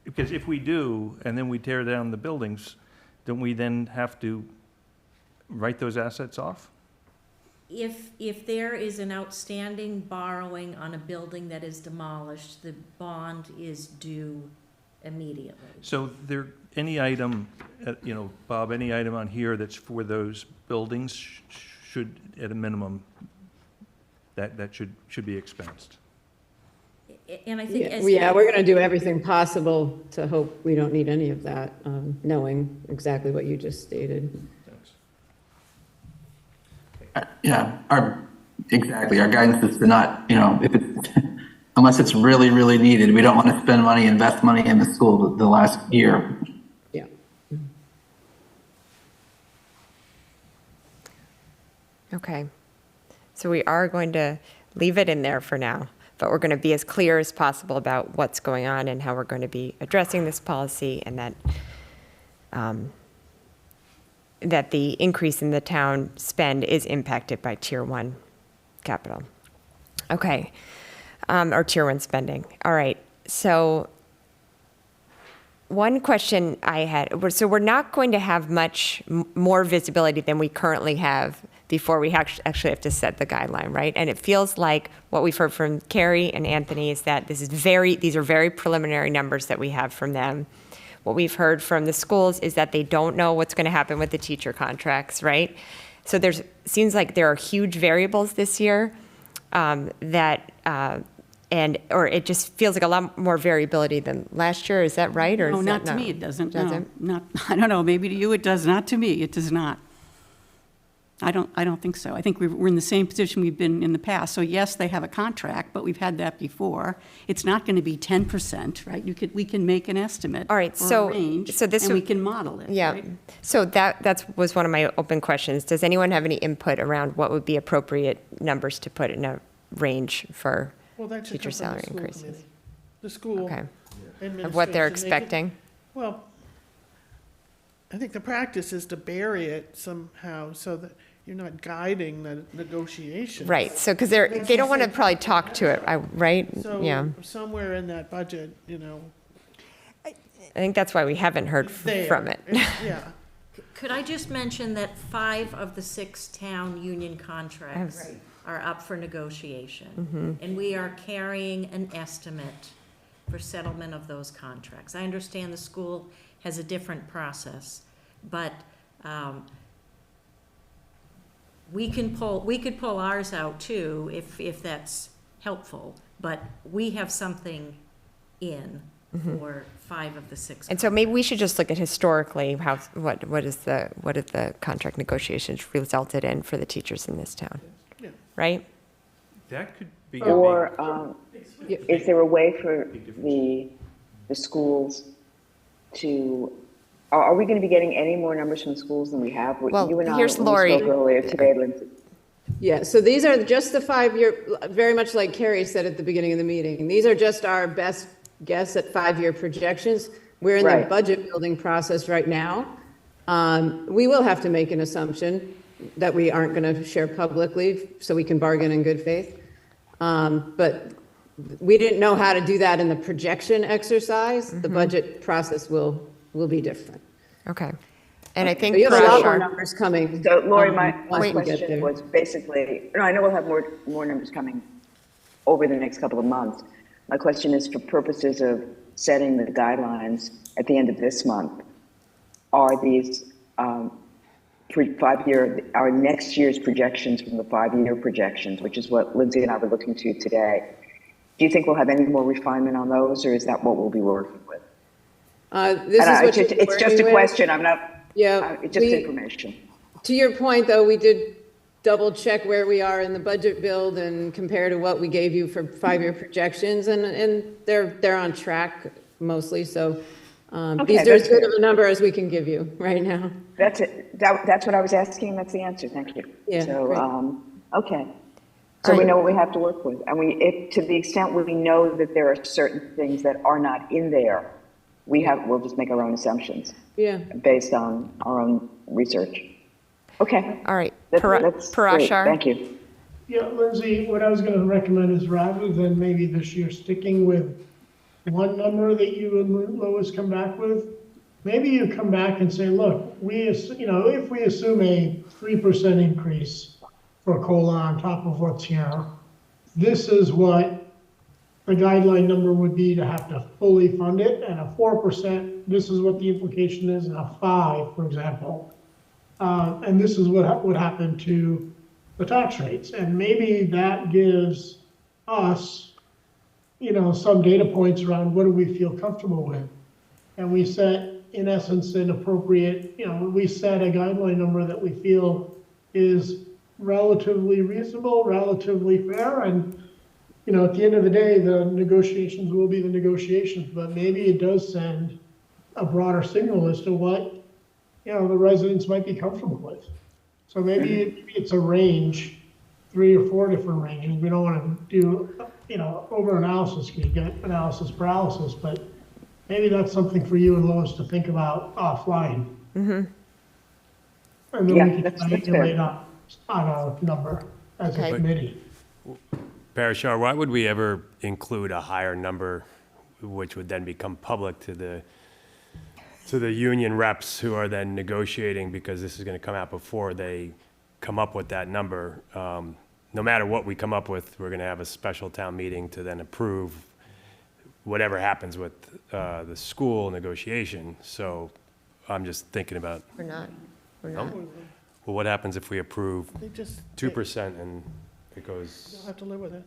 Because if we do, and then we tear down the buildings, don't we then have to write those assets off? If there is an outstanding borrowing on a building that is demolished, the bond is due immediately. So any item, Bob, any item on here that's for those buildings should, at a minimum, that should be expensed. And I think Yeah, as. we're going to do everything possible to hope we don't need any of that, knowing exactly what you just stated. Thanks. Exactly. Our guidance is to not, if it's, unless it's really, really needed, we don't want to spend money, invest money in the school the last year. Yeah. Okay. So we are going to leave it in there for now, but we're going to be as clear as possible about what's going on and how we're going to be addressing this policy, and that that the increase in the town spend is impacted by Tier 1 capital. Okay. Or Tier 1 spending. All right. So one question I had, so we're not going to have much more visibility than we currently have before we actually have to set the guideline, right? And it feels like what we've heard from Carrie and Anthony is that these are very preliminary numbers that we have from them. What we've heard from the schools is that they don't know what's going to happen with the teacher contracts, right? So seems like there are huge variables this year or it just feels like a lot more variability than last year. Is that right? Or No, is not that to me, it doesn't, no. Doesn't? Not, I don't know, maybe to you it does, not to me, it does not. I don't think so. I think we're in the same position we've been in the past. So yes, they have a contract, but we've had that before. It's not going to be 10%, right? We can make an estimate. All right, or so- a range, so this and we would- can model it, Yeah. right? So that was one of my open questions. Does anyone have any input around what would be appropriate numbers to put in a range for Well, that should teacher come from the salary school increases? committee. The school Okay. administration. Of what they're they can- expecting? Well, I think the practice is to bury it somehow so that you're not guiding the negotiations. Right, so, because they don't want to probably talk to it, right? Yeah. So somewhere in that budget, I think that's why we haven't heard there. from it. Yeah. Could I just mention that 5 of the 6 town union contracts Right. are up for negotiation? And we are carrying an estimate for settlement of those contracts. I understand the school has a different process, but we could pull ours out too if that's helpful, but we have something in for 5 of the 6. And so maybe we should just look at historically what have the contract negotiations resulted in for the teachers in this town, Yeah. right? That could be Or is there a way for the schools to, are we going to be getting any more numbers from schools than we have? Well, You and I, here's when we Lori. spoke earlier today, Lindsay. Yeah, so these are just the 5-year, very much like Carrie said at the beginning of the meeting. These are just our best guess at 5-year projections. We're in the Right. budget building process right now. We will have to make an assumption that we aren't going to share publicly so we can bargain in good faith. But we didn't know how to do that in the projection exercise. The budget process will be different. Okay. And I think But you have a lot more pressure. numbers coming. So Lori, my once we get question there. was basically, I know we'll have more numbers coming over the next couple of months. My question is for purposes of setting the guidelines at the end of this month, are these 5-year, our next year's projections from the 5-year projections, which is what Lindsay and I were looking to today, do you think we'll have any more refinement on those, or is that what we'll be working with? This is And what you're it's just working a with. question, I'm not, Yeah. it's just we- information. To your point, though, we did double check where we are in the budget build and compare to what we gave you for 5-year projections, and they're on track mostly, so Okay, these are as that's good fair. of a number as we can give you right now. That's it. That's what I was asking. That's the answer. Thank you. Yeah, So, great. okay. So we know what we have to work with. And if to the extent we know that there are certain things that are not in there, we'll just make our own assumptions Yeah. based on our own research. Okay. All right. That's great. Parashar? Thank you. Yeah, Lindsay, what I was going to recommend is rather than maybe this year sticking with one number that you and Lois come back with, maybe you come back and say, look, if we assume a 3% increase for COLA on top of what's here, this is what the guideline number would be to have to fully fund it, and a 4%, this is what the implication is, and a 5, for example. And this is what would happen to the tax rates. And maybe that gives us, some data points around what do we feel comfortable with. And we set, in essence, an appropriate, we set a guideline number that we feel is relatively reasonable, relatively fair, and at the end of the day, the negotiations will be the negotiations, but maybe it does send a broader signal as to what, the residents might be comfortable with. So maybe it's a range, 3 or 4 different ranges. We don't want to do, over-analysis, you get analysis paralysis, but maybe that's something for you and Lois to think about offline. Mm-hmm. And then Yeah, we can that's calculate fair. on a number as a Okay. committee. Parashar, why would we ever include a higher number, which would then become public to the union reps who are then negotiating, because this is going to come out before they come up with that number? No matter what we come up with, we're going to have a special town meeting to then approve whatever happens with the school negotiation. So I'm just thinking about, We're not. well, what happens if we approve They just, 2% and it they'll goes? have to live with it.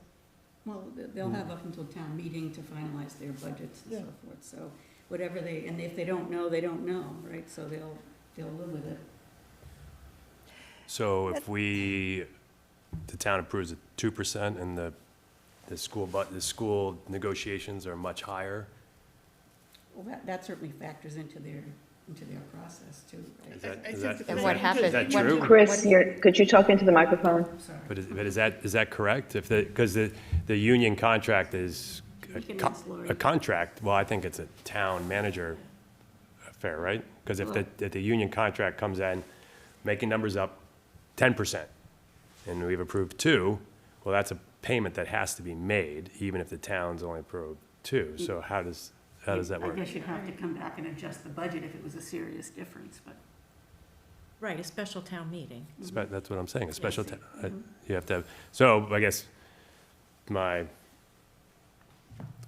Well, they'll have up until town meeting to finalize their budgets and Yeah. so forth, so whatever they, and if they don't know, they don't know, right? So they'll live with it. So if the town approves at 2% and the school negotiations are much higher, Well, that certainly factors into their process too, right? is that, I is think that, the And what thing- happens? is that what- true? Chris, could you talk into the microphone? Sorry. But is that correct? Because the union contract is You can ask Lori. a contract, well, I think it's a town manager affair, right? Because if the union contract comes in, making numbers up 10%, and we've approved 2, well, that's a payment that has to be made, even if the town's only approved 2. So how does that work? I guess you'd have to come back and adjust the budget if it was a serious difference, but. Right, a special town meeting. That's what I'm saying, a special, you have to, so I guess my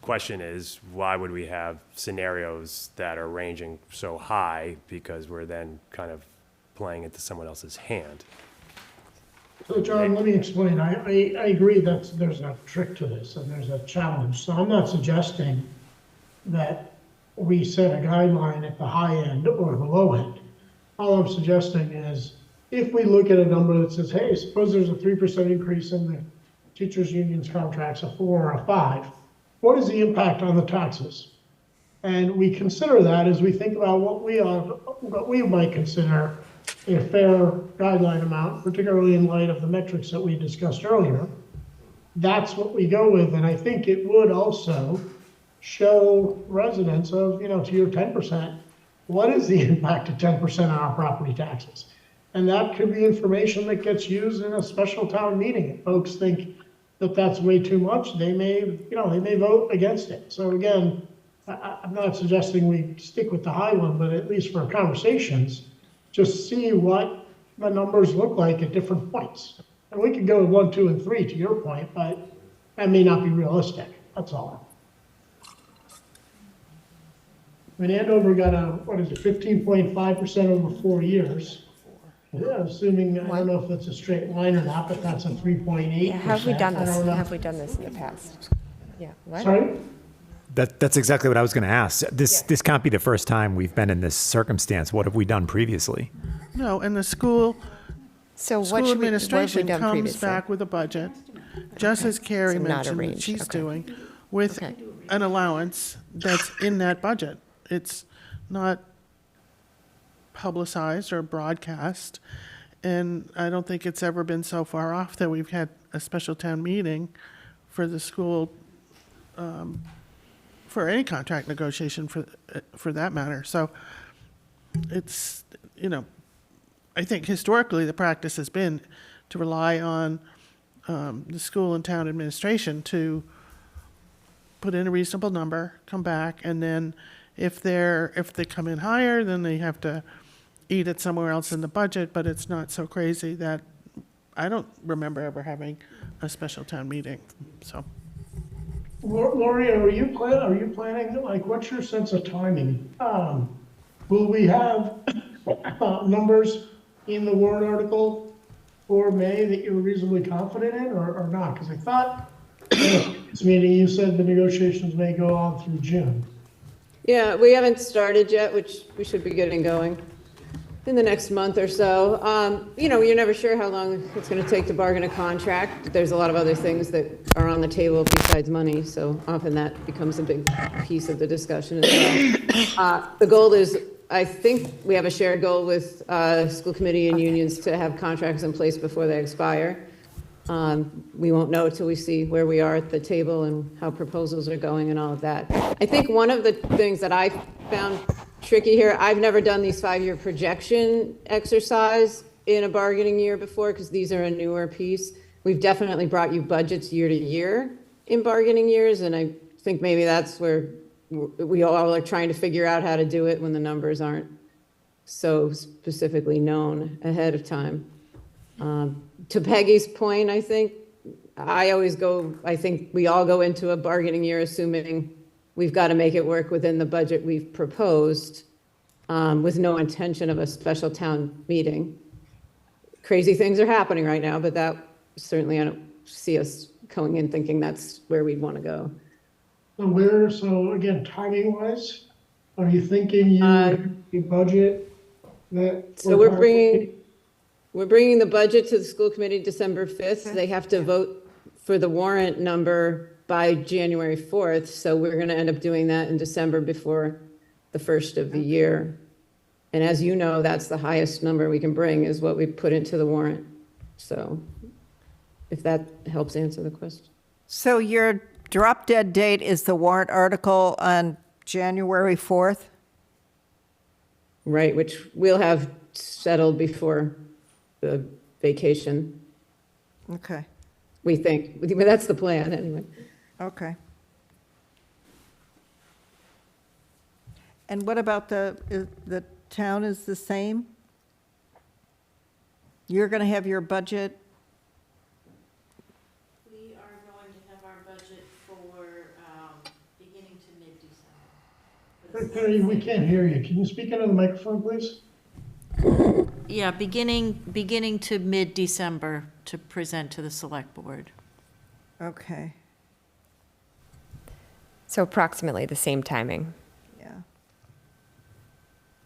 question is, why would we have scenarios that are ranging so high? Because we're then kind of playing into someone else's hand. So John, let me explain. I agree that there's a trick to this and there's a challenge. So I'm not suggesting that we set a guideline at the high end or the low end. All I'm suggesting is if we look at a number that says, hey, suppose there's a 3% increase in the teachers' unions contracts, a 4 or a 5, what is the impact on the taxes? And we consider that as we think about what we might consider a fair guideline amount, particularly in light of the metrics that we discussed earlier. That's what we go with, and I think it would also show residents of, to your 10%, what is the impact of 10% on our property taxes? And that could be information that gets used in a special town meeting. If folks think that that's way too much, they may vote against it. So again, I'm not suggesting we stick with the high one, but at least for conversations, just see what the numbers look like at different points. And we could go with 1, 2, and 3 to your point, but that may not be realistic. That's all. I mean, Andover got 15.5% over 4 years. Yeah, assuming, I don't know if that's a straight line or not, but that's a 3.8%. Yeah, have we done I this? don't know. Have we done this in the past? Yeah. What? Sorry? That's exactly what I was going to ask. This can't be the first time we've been in this circumstance. What have we done previously? No, and the school So what school should we, what have we administration done comes previously? back with a budget, just as Carrie So not a mentioned that range, she's okay. doing, with Okay. an allowance that's in that budget. It's not publicized or broadcast, and I don't think it's ever been so far off that we've had a special town meeting for the school, for any contract negotiation for that matter. So it's, I think historically the practice has been to rely on the school and town administration to put in a reasonable number, come back, and then if they come in higher, then they have to eat it somewhere else in the budget, but it's not so crazy that, I don't remember ever having a special town meeting, so. Lori, are you planning, like, what's your sense of timing? Will we have numbers in the warrant article for May that you're reasonably confident in, or not? Because I thought, this meeting, you said the negotiations may go on through June. Yeah, we haven't started yet, which we should be getting going in the next month or so. You know, you're never sure how long it's going to take to bargain a contract. There's a lot of other things that are on the table besides money, so often that becomes a big piece of the discussion as well. The goal is, I think we have a shared goal with school committee and unions to have contracts in place before they expire. We won't know till we see where we are at the table and how proposals are going and all of that. I think one of the things that I found tricky here, I've never done these 5-year projection exercise in a bargaining year before because these are a newer piece. We've definitely brought you budgets year to year in bargaining years, and I think maybe that's where we all are trying to figure out how to do it when the numbers aren't so specifically known ahead of time. To Peggy's point, I think we all go into a bargaining year assuming we've got to make it work within the budget we've proposed, with no intention of a special town meeting. Crazy things are happening right now, but that certainly I don't see us going in thinking that's where we'd want to go. So again, timing wise, are you thinking you a budget that? So we're bringing the budget to the school committee December 5th. They have to vote for the warrant number by January 4th. So we're going to end up doing that in December before the first of the year. And as you know, that's the highest number we can bring is what we put into the warrant. So if that helps answer the question. So your drop dead date is the warrant article on January 4th? Right, which we'll have settled before the vacation, Okay, we think. But that's the plan anyway. okay. And what about the town is the same? You're going to have your budget? We are going to have our budget for beginning to mid-December. We can't hear you. Can you speak into the microphone, please? Yeah, beginning to mid-December to present to the select board. Okay, So approximately the same timing. yeah.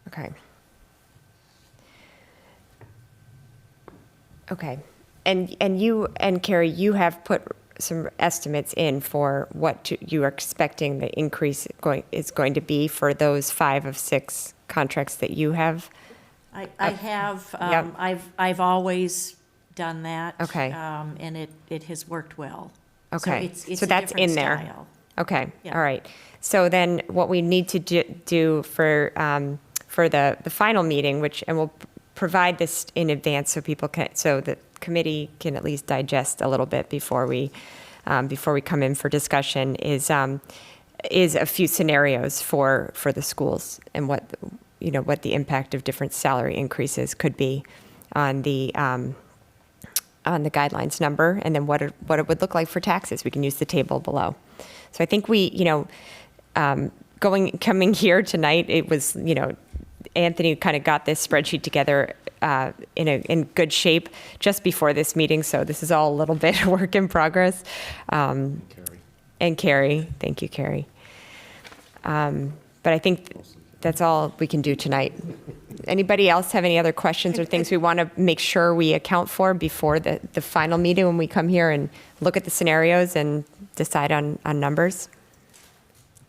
Okay. Okay. And you and Carrie, you have put some estimates in for what you are expecting the increase is going to be for those 5 of 6 contracts that you have. I have, Yep. I've always done that. Okay. And it has worked well. Okay. So it's So a that's different in there. style. Okay. Yeah. All right. So then what we need to do for the final meeting, and we'll provide this in advance so people can, so the committee can at least digest a little bit before we come in for discussion, is a few scenarios for the schools and what the impact of different salary increases could be on the guidelines number, and then what it would look like for taxes. We can use the table below. So I think coming here tonight, it was, Anthony kind of got this spreadsheet together in good shape just before this meeting. So this is all a little bit work in progress. And Carrie, thank you, Carrie. But I think that's all we can do tonight. Anybody else have any other questions or things we want to make sure we account for before the final meeting when we come here and look at the scenarios and decide on numbers?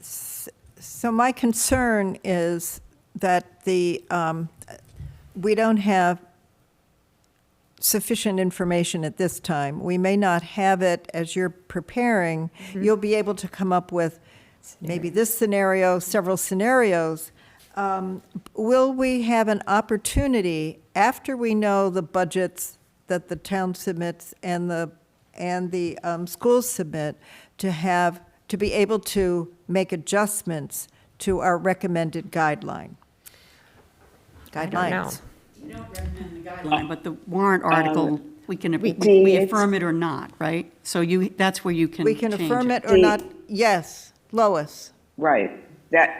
So my concern is that we don't have sufficient information at this time. We may not have it as you're preparing. Mm-hmm. You'll be able to come up with maybe this scenario, several scenarios. Will we have an opportunity, after we know the budgets that the town submits and the schools submit, to be able to make adjustments to our recommended guidelines? I don't know. You don't recommend the guideline, but the warrant article We can, D, we it's- affirm it or not, right? So that's where you can We can change affirm it. it or not, yes. Lois? Right, that's,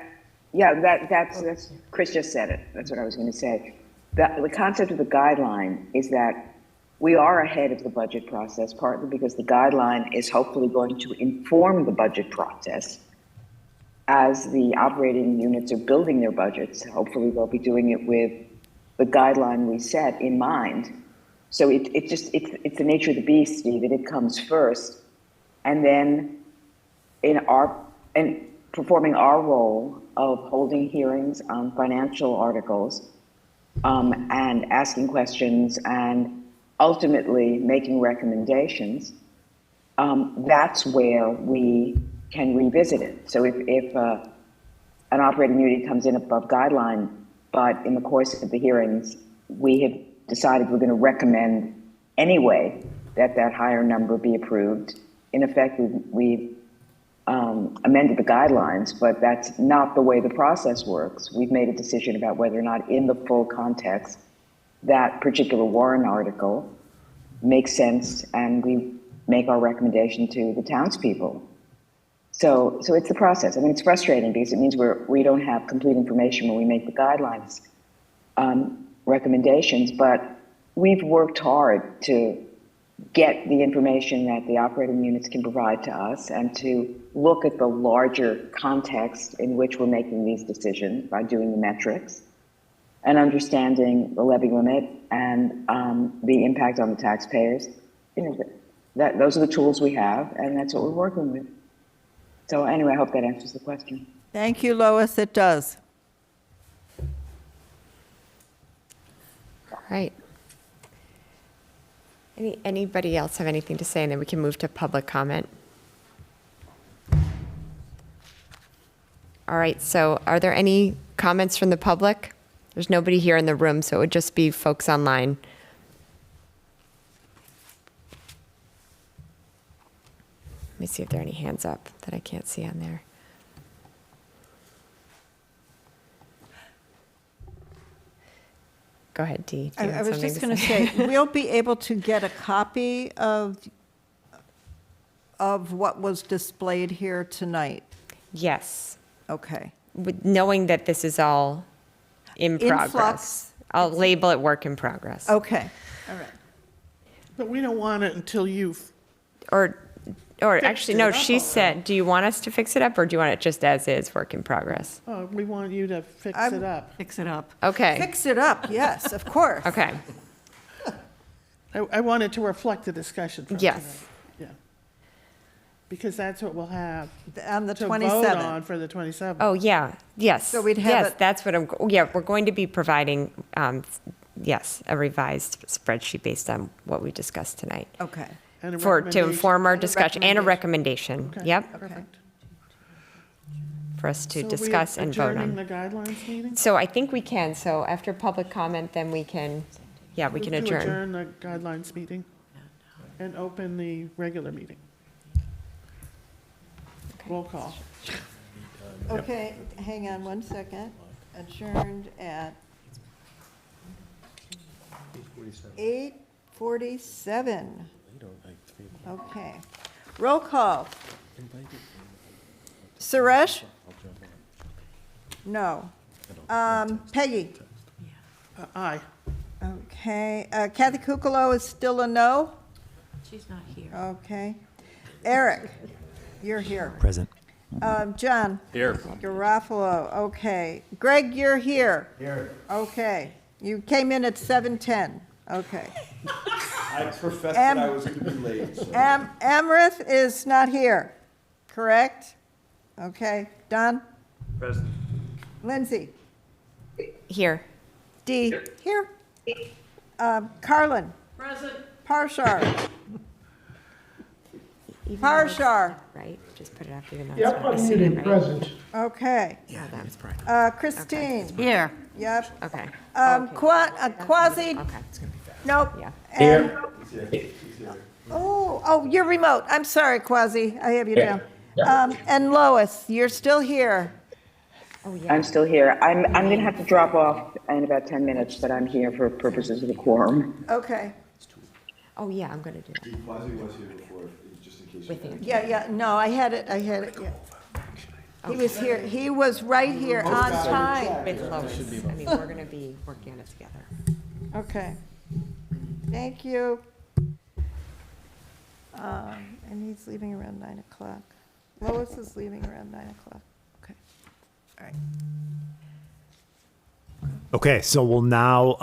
Chris just said it, that's what I was gonna say. The concept of the guideline is that we are ahead of the budget process, partly because the guideline is hopefully going to inform the budget process. As the operating units are building their budgets, hopefully they'll be doing it with the guideline we set in mind. So it's the nature of the beast, Steve, that it comes first. And then in performing our role of holding hearings on financial articles, and asking questions and ultimately making recommendations, that's where we can revisit it. So if an operating unit comes in above guideline, but in the course of the hearings, we have decided we're going to recommend anyway that higher number be approved. In effect, we've amended the guidelines, but that's not the way the process works. We've made a decision about whether or not in the full context that particular warrant article makes sense, and we make our recommendation to the townspeople. So it's the process. I mean, it's frustrating because it means we don't have complete information when we make the guidelines recommendations, but we've worked hard to get the information that the operating units can provide to us and to look at the larger context in which we're making these decisions by doing the metrics and understanding the levy limit and the impact on the taxpayers. Those are the tools we have, and that's what we're working with. So anyway, I hope that answers the question. Thank you, Lois, it does. All right. Anybody else have anything to say, and then we can move to public comment? All right, so are there any comments from the public? There's nobody here in the room, so it would just be folks online. Let me see if there are any hands up that I can't see on there. Go ahead, Dee. Do you I have was something just going to say? say, we'll be able to get a copy of what was displayed here tonight. Yes. Okay. With knowing that this is all in progress. flux. I'll label it work in progress. Okay, all right. But we don't want it until you've, Or actually, it no, up she already. said, do you want us to fix it up, or do you want it just as is, work in progress? we want you to fix it up. Fix it up. Okay, Fix it up, yes, of course. okay, I want it to reflect the discussion from Yes. tonight. Yeah. Because that's what we'll have On the to vote 27th. on for the 27th. oh, yeah, yes. So we'd have Yes, it- that's what we're going to be providing, yes, a revised spreadsheet based on what we discussed tonight. Okay, And a To recommendation. inform our And a discussion, and a recommendation, Okay, yep, Perfect. for us to So we discuss and vote adjourning on. the guidelines meeting? So I think we can, so after public comment, then we can, yeah, we can Move to adjourn. adjourn the guidelines meeting and open the regular meeting. Roll call. okay, hang on one second. Adjourned at 8:47. Okay. Roll call. Suresh? No. Peggy? Aye. Okay. Kathy Kukalo is still a no? She's not here. Okay. Eric, you're here. Present. John? Here. Garofalo, okay. Greg, you're here? Here. Okay. You came in at 7:10, okay. I professed Am- that I was going to be late. So. Amrith is not here, correct? Okay. Don? Present. Lindsay? Here. Dee? Here. Carlin? Present. Parshar? Even though it's- Parshar? Right, just put it up even though it's Yep, not I'm seen, muted, right? present. Okay. Yeah, that's right. Christine? Here. Yep. Okay. Quasi? Okay. Nope. Yeah. And- Oh, you're remote. I'm sorry, Quasi. I have you down. And Lois, you're still here. Oh, yeah. I'm still here. I'm going to have to drop off in about 10 minutes, but I'm here for purposes of the quorum. Okay. Oh, yeah, I'm going to do that. Quasi was here before, just in case. With Anthony. Yeah, no, I had it, yeah. He was here, he was right here on time. With Lois. I mean, we're going to be working on it together. Okay. Thank you. And he's leaving around 9 o'clock. Lois is leaving around 9 o'clock. Okay, all right. Okay, so we'll now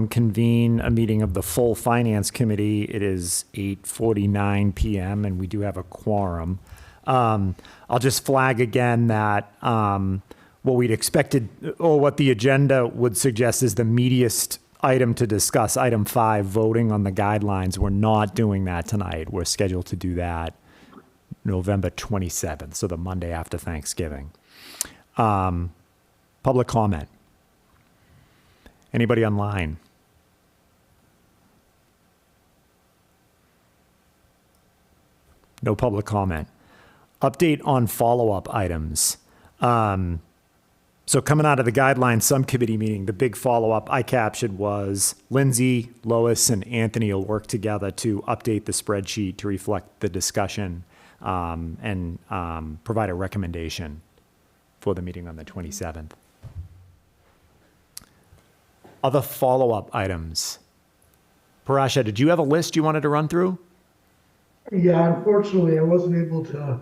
convene a meeting of the full Finance Committee. It is 8:49 PM, and we do have a quorum. I'll just flag again that what we'd expected, or what the agenda would suggest is the meatiest item to discuss, item 5, voting on the guidelines. We're not doing that tonight. We're scheduled to do that November 27th, so the Monday after Thanksgiving. Public comment. Anybody online? No public comment. Update on follow-up items. So coming out of the guidelines subcommittee meeting, the big follow-up I captured was Lindsay, Lois, and Anthony will work together to update the spreadsheet to reflect the discussion and provide a recommendation for the meeting on the 27th. Other follow-up items. Parasha, did you have a list you wanted to run through? Yeah, unfortunately, I wasn't able to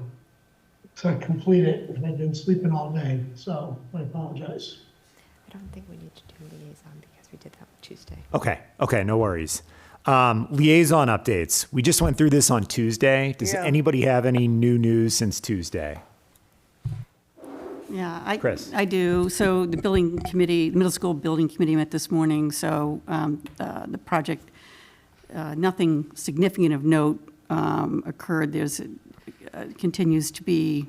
complete it. I've been sleeping all day, so I apologize. I don't think we need to do liaison because we did that on Tuesday. Okay, no worries. Liaison updates. We just went through this on Tuesday. Does anybody have any new news since Tuesday? Yeah, Chris. I do. So the building committee, the middle school building committee met this morning, so the project, nothing significant of note occurred. Continues to be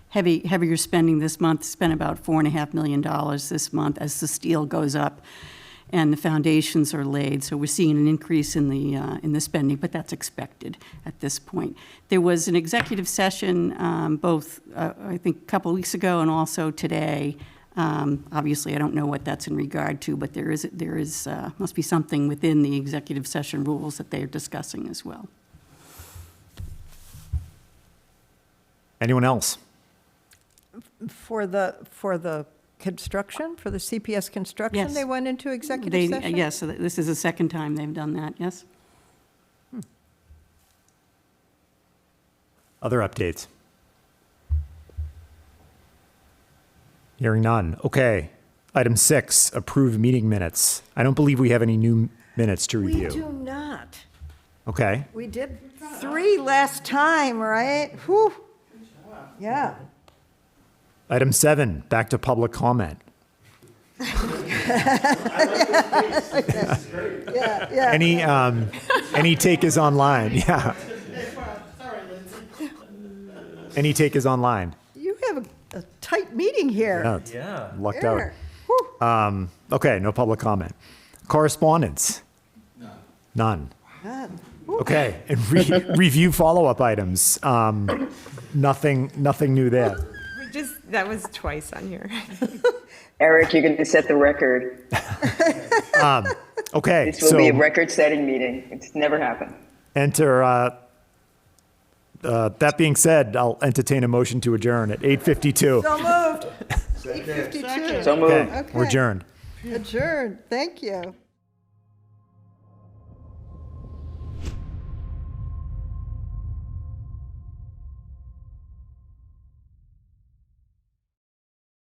heavier spending this month, spent about $4.5 million this month as the steel goes up and the foundations are laid. So we're seeing an increase in the spending, but that's expected at this point. There was an executive session both, I think, a couple weeks ago and also today. Obviously, I don't know what that's in regard to, but there is must be something within the executive session rules that they are discussing as well. Anyone else? For the construction, for the CPS construction, Yes. they went into executive session? Yes, so this is the second time they've done that, yes? Other updates? Hearing none. Okay. Item 6, approve meeting minutes. I don't believe we have any new minutes to We review. do not. Okay. We did 3 last time, right? Whew. Yeah. Item 7, back to public comment. Yeah. Any take is online. Yeah. Sorry, Lindsay. Any take is online. You have a tight meeting here. Yeah. Lucked Here. out. Okay, no public comment. Correspondence? None. God. Okay, and review follow-up items. Nothing new there. That was twice on here. Eric, you're going to set the record. Okay, This will be a record-setting meeting. It's never happened. enter, that being said, I'll entertain a motion to adjourn at 8:52. So moved. 8:52. So moved. Okay, we're adjourned. Adjourned. Thank you.